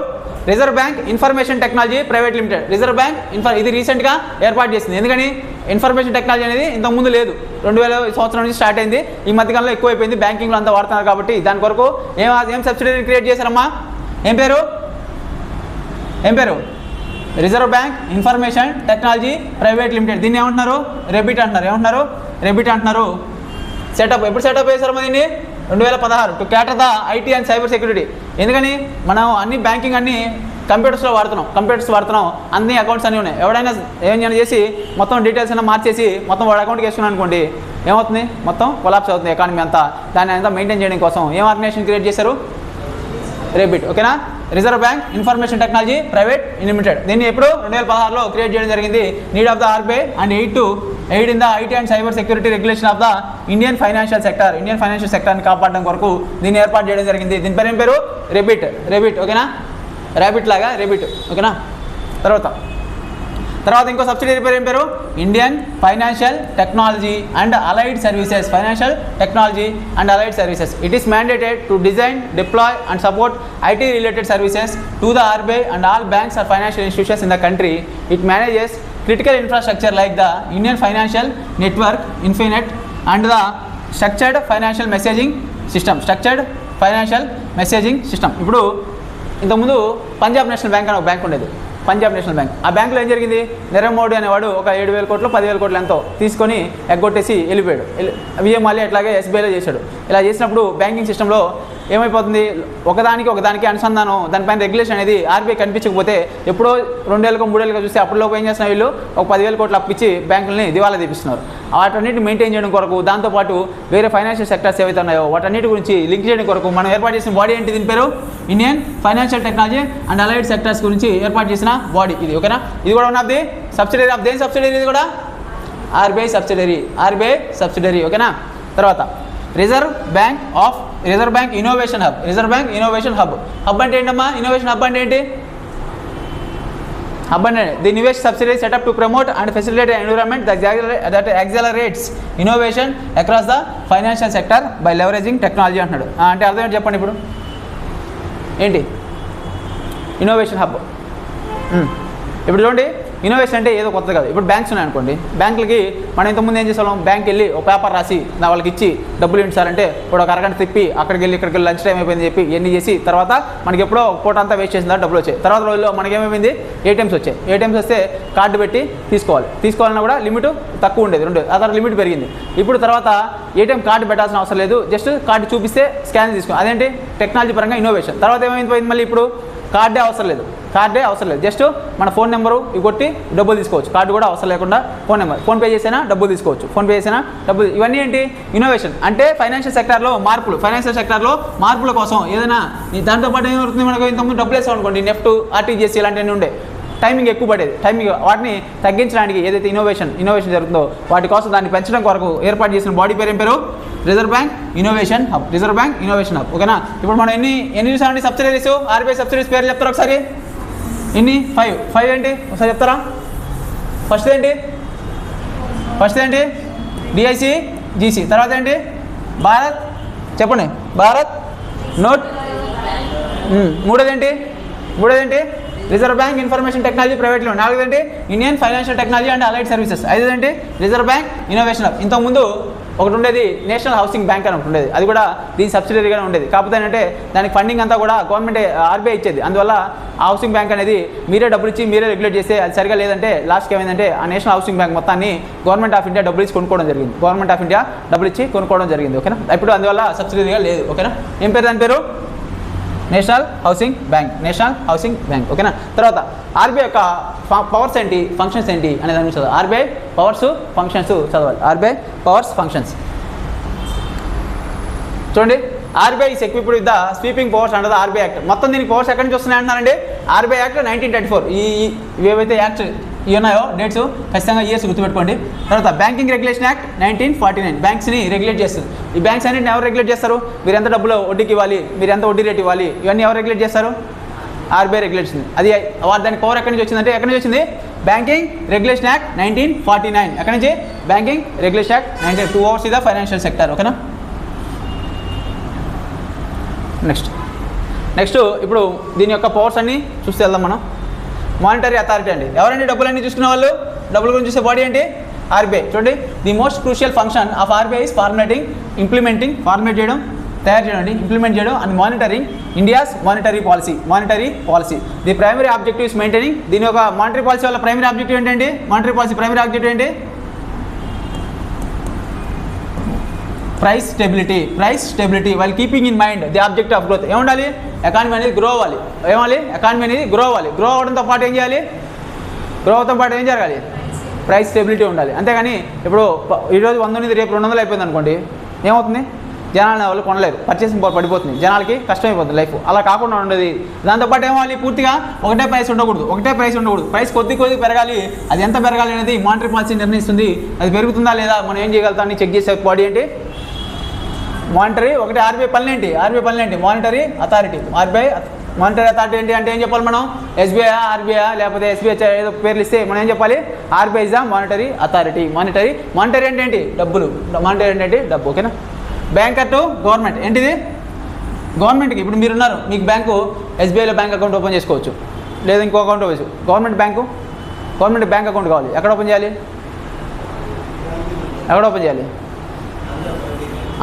Reserve Bank Information Technology Private limited. Reserve bank ఇది రీసెంట్గా ఏర్పాటు చేసింది. ఎందుకని? ఇన్ఫర్మేషన్ టెక్నాలజీ అనేది ఇంతకుముందు లేదు. 2000 సంవత్సరం నుంచి స్టార్ట్ అయింది. ఈ మధ్యకాలంలో ఎక్కువైపోయింది. బ్యాంకింగ్లో అంతా వాడుతున్నారు కాబట్టి దాని కొరకు ఏం సబ్సిడరీ క్రియేట్ చేశారమ్మా? ఏం పేరు? Reserve Bank Information Technology Private Limited. దీన్ని ఏమంటున్నారు? రెబిట్ అంటున్నారు. ఎప్పుడు సెటప్ చేశారమ్మా దీన్ని? 2016 to క్యాటర్ the IT and cyber security. ఎందుకని? మనం అన్ని బ్యాంకింగ్ అన్ని కంప్యూటర్స్ వాడుతున్నాం. అన్ని అకౌంట్స్ అన్నీ ఉన్నాయి. ఎవడైనా ఏమైనా చేసి మొత్తం డీటెయిల్స్ అన్నా మార్చేసి మొత్తం వాడు అకౌంట్కి వేసుకున్నాను అనుకోండి, ఏమవుతుంది? మొత్తం కొలాప్స్ అవుతుంది ఎకానమీ అంతా. దాన్ని అంతా మెయింటైన్ చేయడం కోసం ఏం ఆర్గనైజేషన్ క్రియేట్ చేశారు? రెబిట్. ఓకేనా? Reserve Bank Information Technology Private Limited. దీన్ని ఎప్పుడు 2016లో క్రియేట్ చేయడం జరిగింది. Need of the RBI and aid in the IT and cyber security regulation of the Indian financial సెక్టర్ని కాపాడడం కొరకు దీన్ని ఏర్పాటు చేయడం జరిగింది. దీని పేరు ఏం పేరు? రెబిట్. ఓకేనా? ర్యాబిట్ లాగా రెబిట్. ఓకేనా? తర్వాత ఇంకో సబ్సిడరీ పేరు ఏం పేరు? Indian financial technology and allied services. It is mandated to design, deploy and support IT related services to the RBI and all banks or financial institutions in the country. It manages critical infrastructure like the Indian Financial Network, Infinet, and the Structured Financial Messaging System. ఇప్పుడు ఇంతకుముందు Punjab national bank అని ఒక bank ఉండేది. ఆ బ్యాంకులో ఏం జరిగింది? నీరవ్ మోడీ అనేవాడు ఒక 7,000 కోట్లు 10,000 కోట్లు ఎంతో తీసుకొని ఎగ్గొట్టేసి వెళ్ళిపోయాడు. VM అట్లాగే SBIలో చేశాడు. ఇలా చేసినప్పుడు బ్యాంకింగ్ సిస్టంలో ఏమైపోతుంది, ఒకదానికి అనుసంధానం, దానిపైన రెగ్యులేషన్ అనేది ఆర్బీఐ కనిపించకపోతే ఎప్పుడో 2 ఏళ్ళకో 3 ఏళ్ళకో చూస్తే అప్పటిలోపు ఏం చేస్తున్నారు వీళ్ళు, ఒక 10,000 కోట్లు అప్పించి బ్యాంకులని దివాలా తీపిస్తున్నారు. వాటన్నిటిని మెయింటైన్ చేయడం కొరకు, దాంతోపాటు వేరే ఫైనాన్షియల్ సెక్టర్స్ ఏవైతే ఉన్నాయో వాటన్నిటి గురించి లింక్ చేయడం కొరకు మనం ఏర్పాటు చేసిన బాడీ ఏంటి, దీని పేరు Indian financial technology and Allied sectors గురించి ఏర్పాటు చేసిన బాడీ ఇది. ఓకేనా, ఇది కూడా one of the subsidiary of దేని సబ్సిడరీ, ఇది కూడా ఆర్బీఐ సబ్సిడరీ. ఓకేనా, తర్వాత Reserve Bank Innovation Hub. Hub అంటే ఏంటమ్మా, ఇన్నోవేషన్ హబ్ అంటే ఏంటి, హబ్ అంటే the invest subsidiary set up to promote and facilitate environment that accelerates innovation across the financial sector by leveraging technology అంటున్నాడు. అంటే అర్థం ఏంటి చెప్పండి, ఇప్పుడు ఏంటి ఇన్నోవేషన్ హబ్. ఇప్పుడు చూడండి, ఇన్నోవేషన్ అంటే ఏదో కొత్తది కాదు. ఇప్పుడు బ్యాంక్స్ ఉన్నాయనుకోండి, బ్యాంకులకి మనం ఇంతకుముందు ఏం చేసాం, బ్యాంక్కి వెళ్ళి ఒక పేపర్ రాసి వాళ్ళకి ఇచ్చి డబ్బులు ఏంటి సార్ అంటే ఇప్పుడు ఒక అరగంట తిప్పి అక్కడికి వెళ్ళి ఇక్కడికి వెళ్ళి లంచ్ టైం అయిపోయింది చెప్పి ఎన్ని చేసి తర్వాత మనకి ఎప్పుడో పూట అంతా వేస్ట్ చేసిన డబ్బులు వచ్చాయి. తర్వాత రోజుల్లో మనకి ఏమైపోయింది, ఏటీఎమ్స్ వచ్చాయి. ఏటీఎమ్స్ వస్తే కార్డు పెట్టి తీసుకోవాలన్నా కూడా లిమిట్ తక్కువ ఉండేది, 2 ఆ తర్వాత లిమిట్ పెరిగింది. ఇప్పుడు తర్వాత ఏటీఎం కార్డు పెట్టాల్సిన అవసరం లేదు, జస్ట్ కార్డు చూపిస్తే స్కాన్ తీసుకో. అదేంటి టెక్నాలజీ పరంగా ఇన్నోవేషన్. తర్వాత ఏమైపోయింది, మళ్ళీ ఇప్పుడు కార్డే అవసరం లేదు, జస్ట్ మన ఫోన్ నెంబరు ఇవి కొట్టి డబ్బులు తీసుకోవచ్చు. కార్డు కూడా అవసరం లేకుండా ఫోన్పే చేసినా డబ్బులు తీసుకోవచ్చు, ఇవన్నీ ఏంటి ఇన్నోవేషన్. అంటే ఫైనాన్షియల్ సెక్టార్లో మార్పుల కోసం ఏదైనా దాంతోపాటు ఏమవుతుంది, మనకు ఇంతకుముందు డబ్బులు వేసాం అనుకోండి, నెఫ్ట్, ఆర్టీజీఎస్ ఇలాంటివన్నీ ఉండే, టైమింగ్ ఎక్కువ పడేది. వాటిని తగ్గించడానికి ఏదైతే ఇన్నోవేషన్ జరుగుతుందో వాటి కోసం దాన్ని పెంచడం కొరకు ఏర్పాటు చేసిన బాడీ పేరు ఏం పేరు, రిజర్వ్ బ్యాంక్ ఇన్నోవేషన్ హబ్. ఓకేనా, ఇప్పుడు మనం ఎన్ని చూసామండి సబ్సిడరీస్, ఆర్బీఐ సబ్సిడరీస్ పేరు చెప్తారా ఒకసారి, ఎన్ని 5 ఏంటి ఒకసారి చెప్తారా. ఫస్ట్ ఏంటి DICGC, తర్వాత ఏంటి భారత్, చెప్పండి భారత్ నోట్. మూడోది ఏంటి Reserve Bank Information Technology Private Limited. 4ది ఏంటి Indian financial technology and allied Services. 5ది ఏంటి రిజర్వ్ బ్యాంక్ ఇన్నోవేషన్ హబ్. ఇంతకుముందు ఒకటి ఉండేది నేషనల్ హౌసింగ్ బ్యాంక్ అని ఒకటి ఉండేది, అది కూడా దీని సబ్సిడరీగానే ఉండేది. కాకపోతే ఏంటంటే దానికి ఫండింగ్ అంతా కూడా గవర్నమెంట్ ఆర్బీఐ ఇచ్చేది. అందువల్ల ఆ హౌసింగ్ బ్యాంక్ అనేది మీరే డబ్బులు ఇచ్చి మీరే రెగ్యులేట్ చేస్తే అది సరిగా లేదంటే లాస్ట్కి ఏమైందంటే ఆ నేషనల్ హౌసింగ్ బ్యాంక్ మొత్తాన్ని గవర్నమెంట్ ఆఫ్ ఇండియా డబ్బులు ఇచ్చి కొనుక్కోవడం జరిగింది. ఓకేనా, ఇప్పుడు అందువల్ల సబ్సిడరీగా లేదు. ఓకేనా, ఏం పేరు దాని పేరు నేషనల్ హౌసింగ్ బ్యాంక్. ఓకేనా, తర్వాత ఆర్బీఐ యొక్క పవర్స్ ఏంటి, ఫంక్షన్స్ ఏంటి అనే దాని గురించి చదవాలి. ఆర్బీఐ పవర్స్ ఫంక్షన్స్ చదవాలి. ఆర్బీఐ పవర్స్ ఫంక్షన్స్ చూడండి. RBI is equipped with the sweeping powers under the RBI act. మొత్తం దీనికి పవర్స్ ఎక్కడి నుంచి వస్తున్నాయి అంటున్నారండి, ఆర్బీఐ యాక్ట్ 1934. ఏవైతే యాక్ట్ ఉన్నాయో డేట్స్ ఖచ్చితంగా ఇయర్స్ గుర్తుపెట్టుకోండి. తర్వాత బ్యాంకింగ్ రెగ్యులేషన్ యాక్ట్ 1949 బ్యాంక్స్ని రెగ్యులేట్ చేస్తుంది. ఈ బ్యాంక్స్ అన్నింటిని ఎవరు రెగ్యులేట్ చేస్తారు, మీరు ఎంత డబ్బులు వడ్డీకి ఇవ్వాలి, మీరు ఎంత వడ్డీ రేట్ ఇవ్వాలి, ఇవన్నీ ఎవరు రెగ్యులేట్ చేస్తారు, ఆర్బీఐ రెగ్యులేట్ చేస్తుంది. అది దానికి పవర్ ఎక్కడి నుంచి వచ్చిందంటే బ్యాంకింగ్ రెగ్యులేషన్ యాక్ట్ 1949. ఎక్కడి నుంచి banking regulation act 2 overs the financial sector. ఓకేనా, నెక్స్ట్ ఇప్పుడు దీని యొక్క పవర్స్ అన్ని చూస్తే వెళ్దాం మనం. మానిటరీ అథారిటీ అండి, ఎవరండి డబ్బులన్నీ చూసుకునే వాళ్ళు, డబ్బుల గురించి చూసే బాడీ ఏంటి ఆర్బీఐ. చూడండి, the most crucial function of RBI is format చేయడం, తయారు చేయడం, ఇంప్లిమెంట్ చేయడం and monitoring India's monetary policy. The primary objective is maintaining. దీని యొక్క మానిటరీ పాలసీ వల్ల ప్రైమరీ ఆబ్జెక్టివ్ ఏంటండి, ప్రైమరీ ఆబ్జెక్టివ్ ఏంటి, price stability while keeping in mind the objective of growth. ఏముండాలి, ఎకానమీ అనేది గ్రో అవ్వాలి. గ్రో అవడంతో పాటు ఏం చేయాలి, జరగాలి, ప్రైస్ స్టెబిలిటీ ఉండాలి. అంతేగాని ఇప్పుడు ఈరోజు 100 ఉంది, రేపు 200 అయిపోయింది అనుకోండి, ఏమవుతుంది, జనాలు వాళ్ళు కొనలేరు, పర్చేసింగ్ పవర్ పడిపోతుంది, జనాలకి కష్టమైపోతుంది లైఫ్. అలా కాకుండా ఉండేది. దాంతోపాటు ఏమవ్వాలి, పూర్తిగా ఒకటే ప్రైస్ ఉండకూడదు, ప్రైస్ కొద్ది పెరగాలి. అది ఎంత పెరగాలి అనేది మానిటరీ పాలసీ నిర్ణయిస్తుంది. అది పెరుగుతుందా లేదా మనం ఏం చేయగలుగుతామని చెక్ చేసే బాడీ ఏంటి మానిటరీ. ఒకటి ఆర్బీఐ పనులు ఏంటి, మానిటరీ అథారిటీ. మానిటరీ అథారిటీ ఏంటి అంటే ఏం చెప్పాలి మనం, ఎస్బీఐ, ఆర్బీఐ లేకపోతే ఎస్బీఐ ఏదో పేర్లు ఇస్తే మనం ఏం చెప్పాలి, RBI is the monetary authority. Monetary అంటే ఏంటి, డబ్బులు. మానిటరీ అంటే ఏంటి, డబ్బు. ఓకేనా, బ్యాంకర్ టు గవర్నమెంట్ ఏంటిది, గవర్నమెంట్కి. ఇప్పుడు మీరున్నారు, మీకు బ్యాంకు ఎస్బీఐలో బ్యాంక్ అకౌంట్ ఓపెన్ చేసుకోవచ్చు, లేదా ఇంకో అకౌంట్ ఓపెన్ చేసుకోవచ్చు. గవర్నమెంట్ బ్యాంక్ అకౌంట్ కావాలి, ఎక్కడ ఓపెన్ చేయాలి,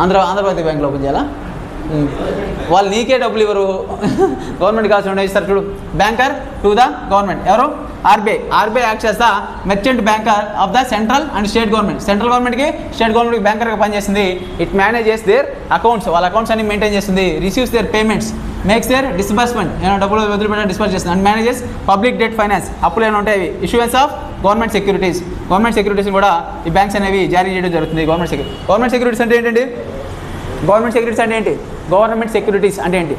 ఆంధ్రప్రదేశ్ బ్యాంకులో ఓపెన్ చేయాలా, వాళ్ళు నీకే డబ్బులు ఇవ్వరు, గవర్నమెంట్ కావాల్సిన ఇస్తారు చూడు. బ్యాంకర్ టు ద గవర్నమెంట్ ఎవరు? ఆర్బీఐ యాక్ట్ చేస్తా merchant banker of the central and state government. Central గవర్నమెంట్కి స్టేట్ గవర్నమెంట్కి బ్యాంకర్గా పనిచేస్తుంది. ఇట్ మేనేజెస్ దేర్ అకౌంట్స్, వాళ్ళ అకౌంట్స్ అన్ని మెయింటైన్ చేస్తుంది. Receives their payments, makes their disbursement, ఏమైనా డబ్బులు వదిలిపెట్టిన డిస్బర్స్ చేస్తుంది. And manages public debt finance, అప్పులు ఏమైనా ఉంటాయి issuance of government securities. Government securities కూడా ఈ బ్యాంక్స్ అనేవి జారీ చేయడం జరుగుతుంది. గవర్నమెంట్ సెక్యూరిటీస్ అంటే ఏంటండి? గవర్నమెంట్ సెక్యూరిటీస్ అంటే ఏంటి? గవర్నమెంట్ సెక్యూరిటీస్ అంటే ఏంటి?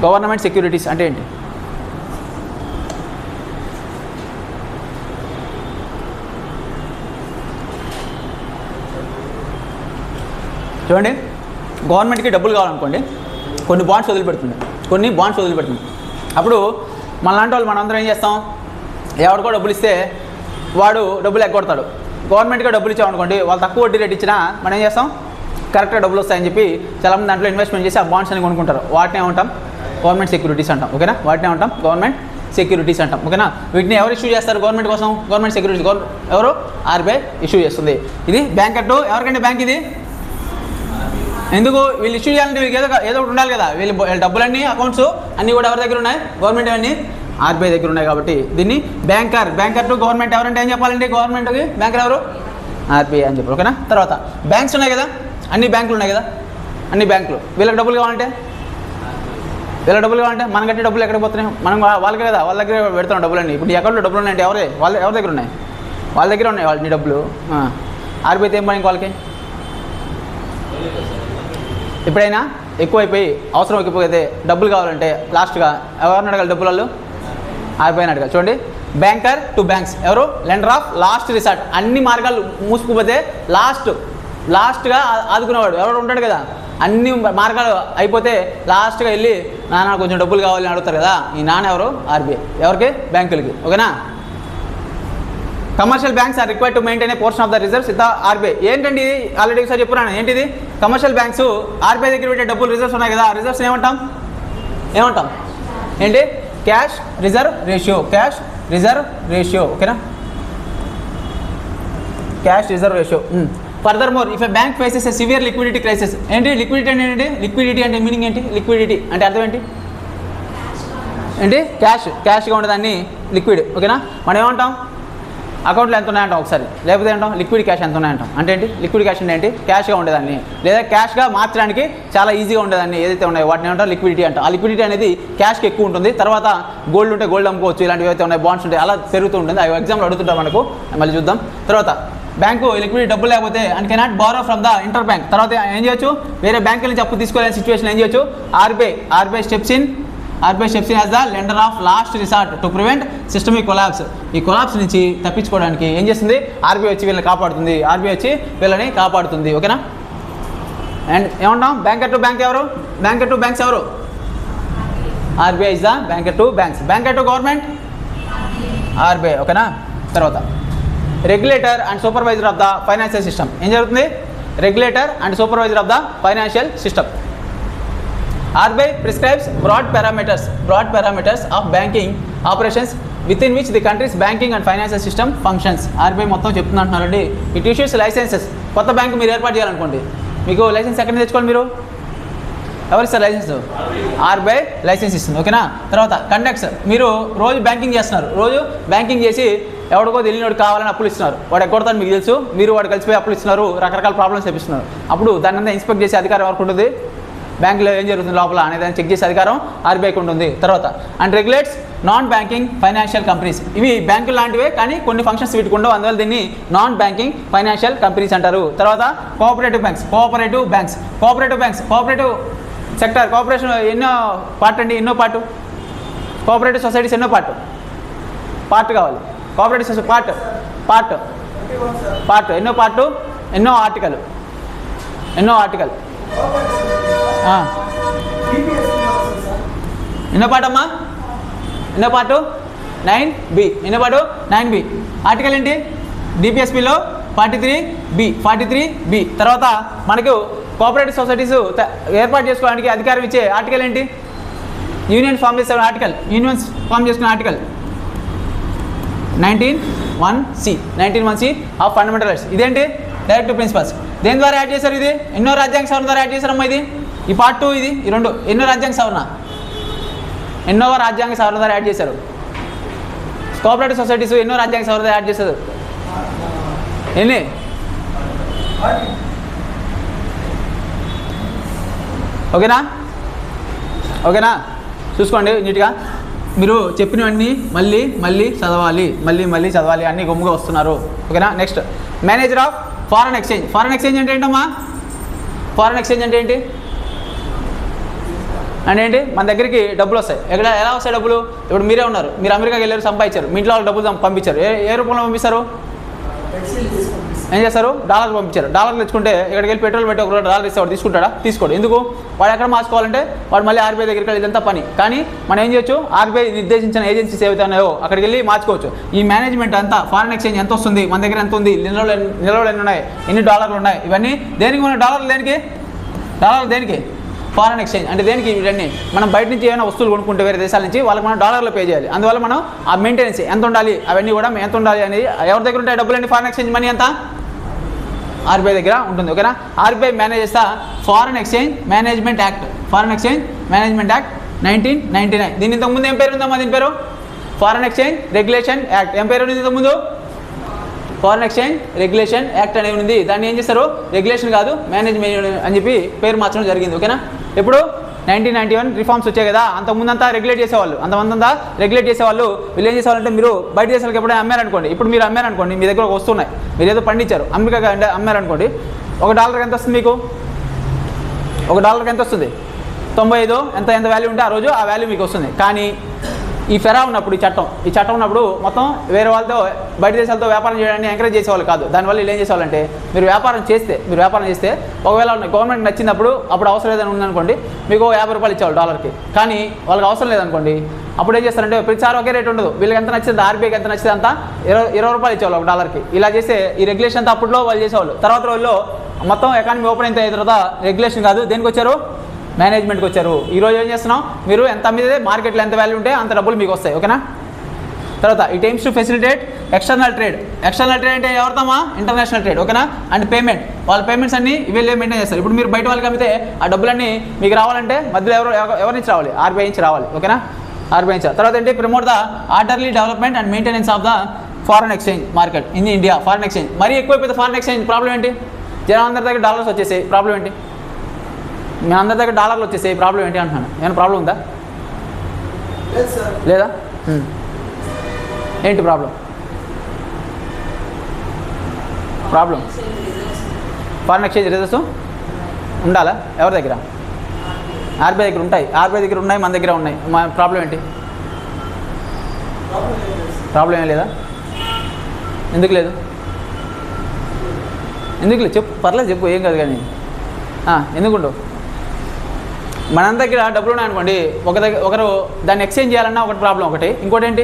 గవర్నమెంట్ సెక్యూరిటీస్ అంటే ఏంటి? చూడండి, గవర్నమెంట్కి డబ్బులు కావాలనుకోండి, కొన్ని బాండ్స్ వదిలిపెడుతుంది. అప్పుడు మనలాంటి వాళ్ళు మనందరం ఏం చేస్తాం? ఎవరికో డబ్బులు ఇస్తే వాడు డబ్బులు ఎగ్గొడతాడు. గవర్నమెంట్గా డబ్బులు ఇచ్చామనుకోండి, వాళ్ళు తక్కువ వడ్డీ రేట్ ఇచ్చినా మనం ఏం చేస్తాం? కరెక్ట్గా డబ్బులు వస్తాయని చెప్పి చాలామంది దాంట్లో ఇన్వెస్ట్మెంట్ చేసి ఆ బాండ్స్ అని కొనుక్కుంటారు. వాటినే ఉంటాం గవర్నమెంట్ సెక్యూరిటీస్ అంటాం. ఓకేనా? వాటినే ఉంటాం గవర్నమెంట్ సెక్యూరిటీస్ అంటాం. ఓకేనా? వీటిని ఎవరు ఇష్యూ చేస్తారు గవర్నమెంట్ కోసం? గవర్నమెంట్ సెక్యూరిటీస్ ఎవరు? ఆర్బీఐ ఇష్యూ చేస్తుంది. ఇది బ్యాంక్ అటు ఎవరికంటే బ్యాంక్ ఇది ఎందుకు వీళ్ళు ఇష్యూ చేయాలంటే వీళ్ళకి ఏదో ఒకటి ఉండాలి కదా. వీళ్ళ డబ్బులన్నీ అకౌంట్స్ అన్నీ కూడా ఎవరి దగ్గర ఉన్నాయి? గవర్నమెంట్ అన్నీ ఆర్బీఐ దగ్గర ఉన్నాయి. కాబట్టి దీన్ని బ్యాంకర్ టు గవర్నమెంట్ ఎవరంటే ఏం చెప్పాలండి? గవర్నమెంట్కి బ్యాంకర్ ఎవరు? ఆర్బీఐ అని చెప్పారు. ఓకేనా? తర్వాత బ్యాంక్స్ ఉన్నాయి కదా, అన్ని బ్యాంకులు ఉన్నాయి కదా, అన్ని బ్యాంకులు. వీళ్ళకి డబ్బులు కావాలంటే మనం కట్టే డబ్బులు ఎక్కడ పోతున్నాయి? మనం వాళ్ళకి కదా, వాళ్ళ దగ్గర పెడుతున్నాం డబ్బులన్నీ. ఇప్పుడు ఈ అకౌంట్లో డబ్బులు ఉన్నాయంటే ఎవరి దగ్గర ఉన్నాయి? వాళ్ళ దగ్గర ఉన్నాయి వాళ్ళ డబ్బులు. ఆర్బీఐతో ఏం పని వాళ్ళకి? ఎప్పుడైనా ఎక్కువైపోయి అవసరం ఎక్కువైతే డబ్బులు కావాలంటే లాస్ట్గా ఎవరిని అడగాలి? డబ్బులు వాళ్ళు ఆర్బీఐని అడగాలి. చూడండి, బ్యాంకర్ టు బ్యాంక్స్ ఎవరు? Lender of last resort. అన్ని మార్గాలు మూసుకుపోతే లాస్ట్గా ఆదుకునేవాడు ఎవరు ఉంటాడు కదా. అన్ని మార్గాలు అయిపోతే లాస్ట్గా వెళ్ళి నాన్న కొంచెం డబ్బులు కావాలని అడుగుతారు కదా. ఈ నాన్న ఎవరు? ఆర్బీఐ. ఎవరికి? బ్యాంకులకి. ఓకేనా? Commercial banks are required to maintain a portion of the reserves with the RBI. ఏంటండి ఇది? ఆల్రెడీ ఒకసారి చెప్పున్నాను. ఏంటిది? కమర్షియల్ బ్యాంక్స్ ఆర్బీఐ దగ్గర పెట్టే డబ్బులు రిజర్వ్స్ ఉన్నాయి కదా, రిజర్వ్స్ ఏమంటాం? ఏంటి? Cash reserve ratio. ఓకేనా? Cash reserve ratio. Further more if a bank faces a severe liquidity crisis. ఏంటి లిక్విడిటీ అంటే? ఏంటి లిక్విడిటీ అంటే? మీనింగ్ ఏంటి? లిక్విడిటీ అంటే అర్థం ఏంటి? క్యాష్గా ఉండేదాన్ని లిక్విడ్. ఓకేనా? మనం ఏమంటాం? అకౌంట్లో ఎంత ఉన్నాయంటాం ఒకసారి, లేకపోతే ఏంటాం? లిక్విడ్ క్యాష్ ఎంత ఉన్నాయంటాం. అంటే ఏంటి? లిక్విడ్ క్యాష్ అంటే ఏంటి? క్యాష్గా ఉండేదాన్ని లేదా క్యాష్గా మార్చడానికి చాలా ఈజీగా ఉండేదాన్ని ఏదైతే ఉన్నాయో వాటిని ఏమంటాం? లిక్విడిటీ అంటాం. ఆ లిక్విడిటీ అనేది క్యాష్కి ఎక్కువ ఉంటుంది. తర్వాత గోల్డ్ ఉంటే గోల్డ్ అమ్ముకోవచ్చు, ఇలాంటివి అయితే ఉన్నాయి, బాండ్స్ ఉంటాయి, అలా పెరుగుతూ ఉంటుంది. అవి ఎగ్జామ్లో అడుగుతుంటాం మనకు, మళ్ళీ చూద్దాం. తర్వాత బ్యాంకు లిక్విడిటీ డబ్బులు లేకపోతే and cannot borrow from the interbank. తర్వాత ఏం చేయొచ్చు? వేరే బ్యాంకుల నుంచి అప్పు తీసుకోలేని సిచ్యువేషన్ ఏం చేయొచ్చు? RBI steps in as the lender of last resort to prevent systemic collapse. ఈ కొలాప్స్ నుంచి తప్పించుకోవడానికి ఏం చేస్తుంది? ఆర్బీఐ వచ్చి వీళ్ళని కాపాడుతుంది. ఓకేనా? అండ్ ఏమంటాం? బ్యాంకర్ టు బ్యాంక్స్ ఎవరు? RBI is the banker to banks. Banker to government RBI. ఓకేనా? తర్వాత regulator and supervisor of the financial system. ఏం జరుగుతుంది? Regulator and supervisor of the financial system. RBI prescribes broad parameters of banking operations within which the country's banking and financial system functions. RBI మొత్తం చెప్తున్నట్టున్నారండి. It issues licences. కొత్త bank మీరు ఏర్పాటు చేయాలనుకోండి, మీకు licence ఎక్కడ తెచ్చుకోవాలి? మీరు ఎవరిస్తారు లైసెన్స్? ఆర్బీఐ లైసెన్స్ ఇస్తుంది. ఓకేనా? తర్వాత కండక్ట్స్. మీరు రోజు బ్యాంకింగ్ చేస్తున్నారు, రోజు బ్యాంకింగ్ చేసి ఎవరికో తెలియనివాడు కావాలని అప్పులు ఇస్తున్నారు, వాడు ఎక్కడతాను మీకు తెలుసు, మీరు వాడు కలిసిపోయి అప్పులు ఇస్తున్నారు, రకరకాల ప్రాబ్లమ్స్ తెప్పిస్తున్నారు. అప్పుడు దాన్ని అంతా ఇన్స్పెక్ట్ చేసే అధికారం ఎవరికి ఉంటుంది? బ్యాంకులో ఏం జరుగుతుంది లోపల అనేది చెక్ చేసే అధికారం ఆర్బీఐకి ఉంటుంది. తర్వాత and regulates non banking financial companies. ఇవి బ్యాంకులు లాంటివే కానీ కొన్ని ఫంక్షన్స్ వీటికి ఉండవు, అందువల్ల దీన్ని నాన్ బ్యాంకింగ్ ఫైనాన్షియల్ కంపెనీస్ అంటారు. తర్వాత కోఆపరేటివ్ సెక్టర్. కోఆపరేషన్ ఎన్నో పార్ట్ కోఆపరేటివ్ సొసైటీస్ ఎన్నో పార్ట్ కావాలి. కోఆపరేటివ్ సొసైటీ పార్ట్ ఎన్నో ఆర్టికల్ ఎన్నో పార్టు 9B ఆర్టికల్ ఏంటి? డిపిఎస్పిలో 43B. తర్వాత మనకు కోఆపరేటివ్ సొసైటీస్ ఏర్పాటు చేసుకోవడానికి అధికారం ఇచ్చే ఆర్టికల్ ఏంటి? యూనియన్స్ ఫామ్ చేసుకునే article 19(1)C of fundamental rights. ఇదేంటి? డైరెక్టివ్ ప్రిన్సిపల్స్ దేని ద్వారా యాడ్ చేశారు? ఇది ఎన్నో రాజ్యాంగ సవరణ ద్వారా యాడ్ చేశారమ్మా. ఇది ఈ పార్ట్ 2 ఇది ఈ రెండు ఎన్నో రాజ్యాంగ సవరణ ద్వారా యాడ్ చేశారు. కోఆపరేటివ్ సొసైటీస్ ఎన్నో రాజ్యాంగ సవరణ ద్వారా యాడ్ చేశారు. ఎన్ని? ఓకేనా చూసుకోండి నీట్గా. మీరు చెప్పినవన్నీ మళ్ళీ చదవాలి అన్నీ గుమ్ముగా వస్తున్నారు. ఓకేనా. Next manager of foreign exchange. Foreign exchange అంటే ఏంటమ్మా? ఫారెన్ ఎక్స్చేంజ్ అంటే ఏంటి? మన దగ్గరికి డబ్బులు వస్తాయి. ఎలా వస్తాయి డబ్బులు? ఇప్పుడు మీరే ఉన్నారు, మీరు అమెరికాకి వెళ్ళారు, సంపాదించారు, మీ ఇంట్లో వాళ్ళు డబ్బులు పంపించారు. ఏ రూపంలో పంపిస్తారు? ఏం చేస్తారు? డాలర్ పంపించారు. డాలర్ తెచ్చుకుంటే ఇక్కడికి వెళ్ళి పెట్రోల్ పెట్టి $1 ఇస్తే వాడు తీసుకుంటాడా? తీసుకోడు. ఎందుకు? వాడు ఎక్కడ మార్చుకోవాలంటే వాడు మళ్ళీ ఆర్బీఐ దగ్గరికి వెళ్ళి ఇదంతా పని. కానీ మనం ఏం చేయొచ్చు? ఆర్బీఐ నిర్దేశించిన ఏజెన్సీస్ ఏవైతే ఉన్నాయో అక్కడికి వెళ్ళి మార్చుకోవచ్చు. ఈ మేనేజ్మెంట్ అంతా ఫారెన్ ఎక్స్చేంజ్ ఎంత వస్తుంది, మన దగ్గర ఎంత ఉంది, నిల్వలు ఎన్ని ఉన్నాయి, ఎన్ని డాలర్లు ఉన్నాయి, ఇవన్నీ దేనికి? మన డాలర్లు దేనికి? ఫారెన్ ఎక్స్చేంజ్ అంటే దేనికి? ఇవన్నీ మనం బయట నుంచి ఏమైనా వస్తువులు కొనుక్కుంటే వేరే దేశాల నుంచి వాళ్ళకి మనం డాలర్లో పే చేయాలి. అందువల్ల మనం ఆ మెయింటెనెన్స్ ఎంత ఉండాలి, అవన్నీ కూడా ఎంత ఉండాలి అనేది ఎవరి దగ్గర ఉంటాయి డబ్బులన్నీ? ఫారెన్ ఎక్స్చేంజ్ మనీ అంతా ఆర్బీఐ దగ్గర ఉంటుంది. ఓకేనా. ఆర్బీఐ మేనేజ్ చేస్తా foreign exchange management act. Foreign exchange management act 1999. దీని ఇంతకుముందు ఏం పేరు ఉందమ్మా? దీని పేరు ఫారెన్ ఎక్స్చేంజ్ రెగ్యులేషన్ యాక్ట్. ఏం పేరు ఉంది ఇంతకుముందు? ఫారెన్ ఎక్స్చేంజ్ రెగ్యులేషన్ యాక్ట్ అనేది ఉంది. దాన్ని ఏం చేస్తారు? రెగ్యులేషన్ కాదు, మేనేజ్మెంట్ అని చెప్పి పేరు మార్చడం జరిగింది. ఓకేనా. ఇప్పుడు 1991 రిఫార్మ్స్ వచ్చాయి కదా, అంతకుముందంతా రెగ్యులేట్ చేసేవాళ్ళు. వీళ్ళు ఏం చేసేవాళ్ళంటే, మీరు బయట దేశాలకు ఎప్పుడైనా అమ్మారనుకోండి, ఇప్పుడు మీరు అమ్మారనుకోండి, మీ దగ్గర వస్తున్నాయి, మీరు ఏదో పండించారు, అమెరికా అమ్మారనుకోండి, $1 ఎంత వస్తుంది మీకు? $1 ఎంత వస్తుంది? 95 ఎంత వాల్యూ ఉంటే ఆ రోజు ఆ వాల్యూ మీకు వస్తుంది. కానీ ఈ ఫెరా ఉన్నప్పుడు, ఈ చట్టం ఉన్నప్పుడు మొత్తం వేరే వాళ్ళతో బయట దేశాలతో వ్యాపారం చేయడాన్ని ఎంకరేజ్ చేసేవాళ్ళు కాదు. దానివల్ల వీళ్ళు ఏం చేసేవాళ్ళంటే, మీరు వ్యాపారం చేస్తే ఒకవేళ గవర్నమెంట్ నచ్చినప్పుడు అప్పుడు అవసరం లేదని ఉందనుకోండి, మీకు $50 ఇచ్చేవాళ్ళు డాలర్కి. కానీ వాళ్ళకి అవసరం లేదనుకోండి, అప్పుడు ఏం చేస్తారంటే ప్రతిసారి ఒకే రేట్ ఉండదు. వీళ్ళకి ఎంత నచ్చింది, ఆర్బీఐకి ఎంత నచ్చింది అంతా $20 ఇచ్చేవాళ్ళు $1కి. ఇలా చేస్తే ఈ రెగ్యులేషన్ అంతా అప్పట్లో వాళ్ళు చేసేవాళ్ళు. తర్వాత రోజుల్లో మొత్తం ఎకానమీ ఓపెన్ అయిన తర్వాత రెగ్యులేషన్ కాదు, దేనికి వచ్చారు? మేనేజ్మెంట్కి వచ్చారు. ఈరోజు ఏం చేస్తున్నాం? మీరు ఎంత మీద మార్కెట్లో ఎంత వాల్యూ ఉంటే అంత డబ్బులు మీకు వస్తాయి. ఓకేనా. తర్వాత it aims to facilitate external trade. External trade అంటే ఎవరితోమా? International trade. ఓకేనా. అండ్ పేమెంట్, వాళ్ళ పేమెంట్స్ అన్ని వీళ్ళే మెయింటైన్ చేస్తారు. ఇప్పుడు మీరు బయట వాళ్ళకి అమ్మితే ఆ డబ్బులన్నీ మీకు రావాలంటే మధ్యలో ఎవరి నుంచి రావాలి? ఆర్బీఐ నుంచి రావాలి. ఓకేనా. ఆర్బీఐ నుంచి. తర్వాత ఏంటి? Promote the orderly development and maintenance of the foreign exchange market in India. Foreign exchange మరీ ఎక్కువైపోతే ఫారెన్ ఎక్స్చేంజ్ ప్రాబ్లం ఏంటి? జనం అందరి దగ్గర డాలర్స్ వచ్చేసాయి, ప్రాబ్లం ఏంటి? మీ అందరి దగ్గర డాలర్లు వచ్చేసాయి, ప్రాబ్లం ఏంటి అంటున్నాను. ఏమైనా ప్రాబ్లం ఉందా? లేదా? ఏంటి ప్రాబ్లం? ఫారెన్ ఎక్స్చేంజ్ రిజర్వ్స్ ఉండాలా? ఎవరి దగ్గర? ఆర్బీఐ దగ్గర ఉంటాయి. మన దగ్గర ఉన్నాయి. మా ప్రాబ్లం ఏంటి? ప్రాబ్లం ఏం లేదా? ఎందుకు లేదు? చెప్పు, పర్లేదు చెప్పు, ఏం కాదు. కానీ ఎందుకుండవు? మన దగ్గర డబ్బులు ఉన్నాయనుకోండి, ఒకరు దాన్ని ఎక్స్చేంజ్ చేయాలన్నా ఒకటి ప్రాబ్లం. ఇంకోటి ఏంటి?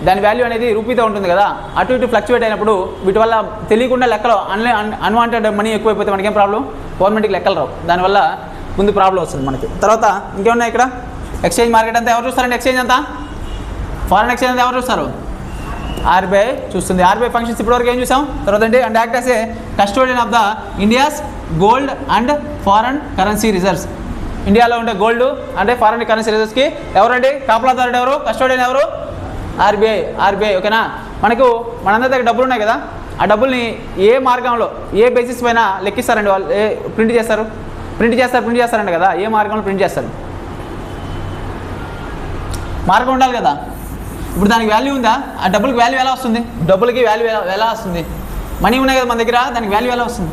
దాని వాల్యూ అనేది రూపీతో ఉంటుంది కదా, అటు ఇటు ఫ్లక్చువేట్ అయినప్పుడు వీటి వల్ల తెలియకుండా లెక్కలు అన్వాంటెడ్ మనీ ఎక్కువైపోతే మనకేం ప్రాబ్లం? గవర్నమెంట్కి లెక్కలు రావు. దానివల్ల ముందు ప్రాబ్లం వస్తుంది మనకి. తర్వాత ఇంకేమున్నాయి ఇక్కడ? ఎక్స్చేంజ్ మార్కెట్ అంతా ఎవరు చూస్తారండి? ఎక్స్చేంజ్ అంతా ఫారెన్ ఎక్స్చేంజ్ అంతా ఎవరు చూస్తారు? ఆర్బీఐ చూస్తుంది. ఆర్బీఐ ఫంక్షన్స్ ఇప్పటివరకు ఏం చూసాం? తర్వాత ఏంటి? And act as a custodian of the India's gold and foreign currency reserves. ఇండియాలో ఉండే గోల్డ్ అంటే ఫారెన్ కరెన్సీ రిజర్వ్స్కి ఎవరండి కాపలాదారుడు? ఎవరు? కస్టోడియన్ ఎవరు? ఆర్బీఐ. ఓకేనా. మనందరి దగ్గర డబ్బులు ఉన్నాయి కదా, ఆ డబ్బుల్ని ఏ మార్గంలో, ఏ బేసిస్ పైన లెక్కిస్తారండి వాళ్ళు? ప్రింట్ చేస్తారండి కదా, ఏ మార్గంలో ప్రింట్ చేస్తారు? మార్గం ఉండాలి కదా. ఇప్పుడు దానికి వాల్యూ ఉందా? ఆ డబ్బులకి వాల్యూ ఎలా వస్తుంది? ఎలా వస్తుంది? మనీ ఉన్నాయి కదా మన దగ్గర, దానికి వాల్యూ ఎలా వస్తుంది?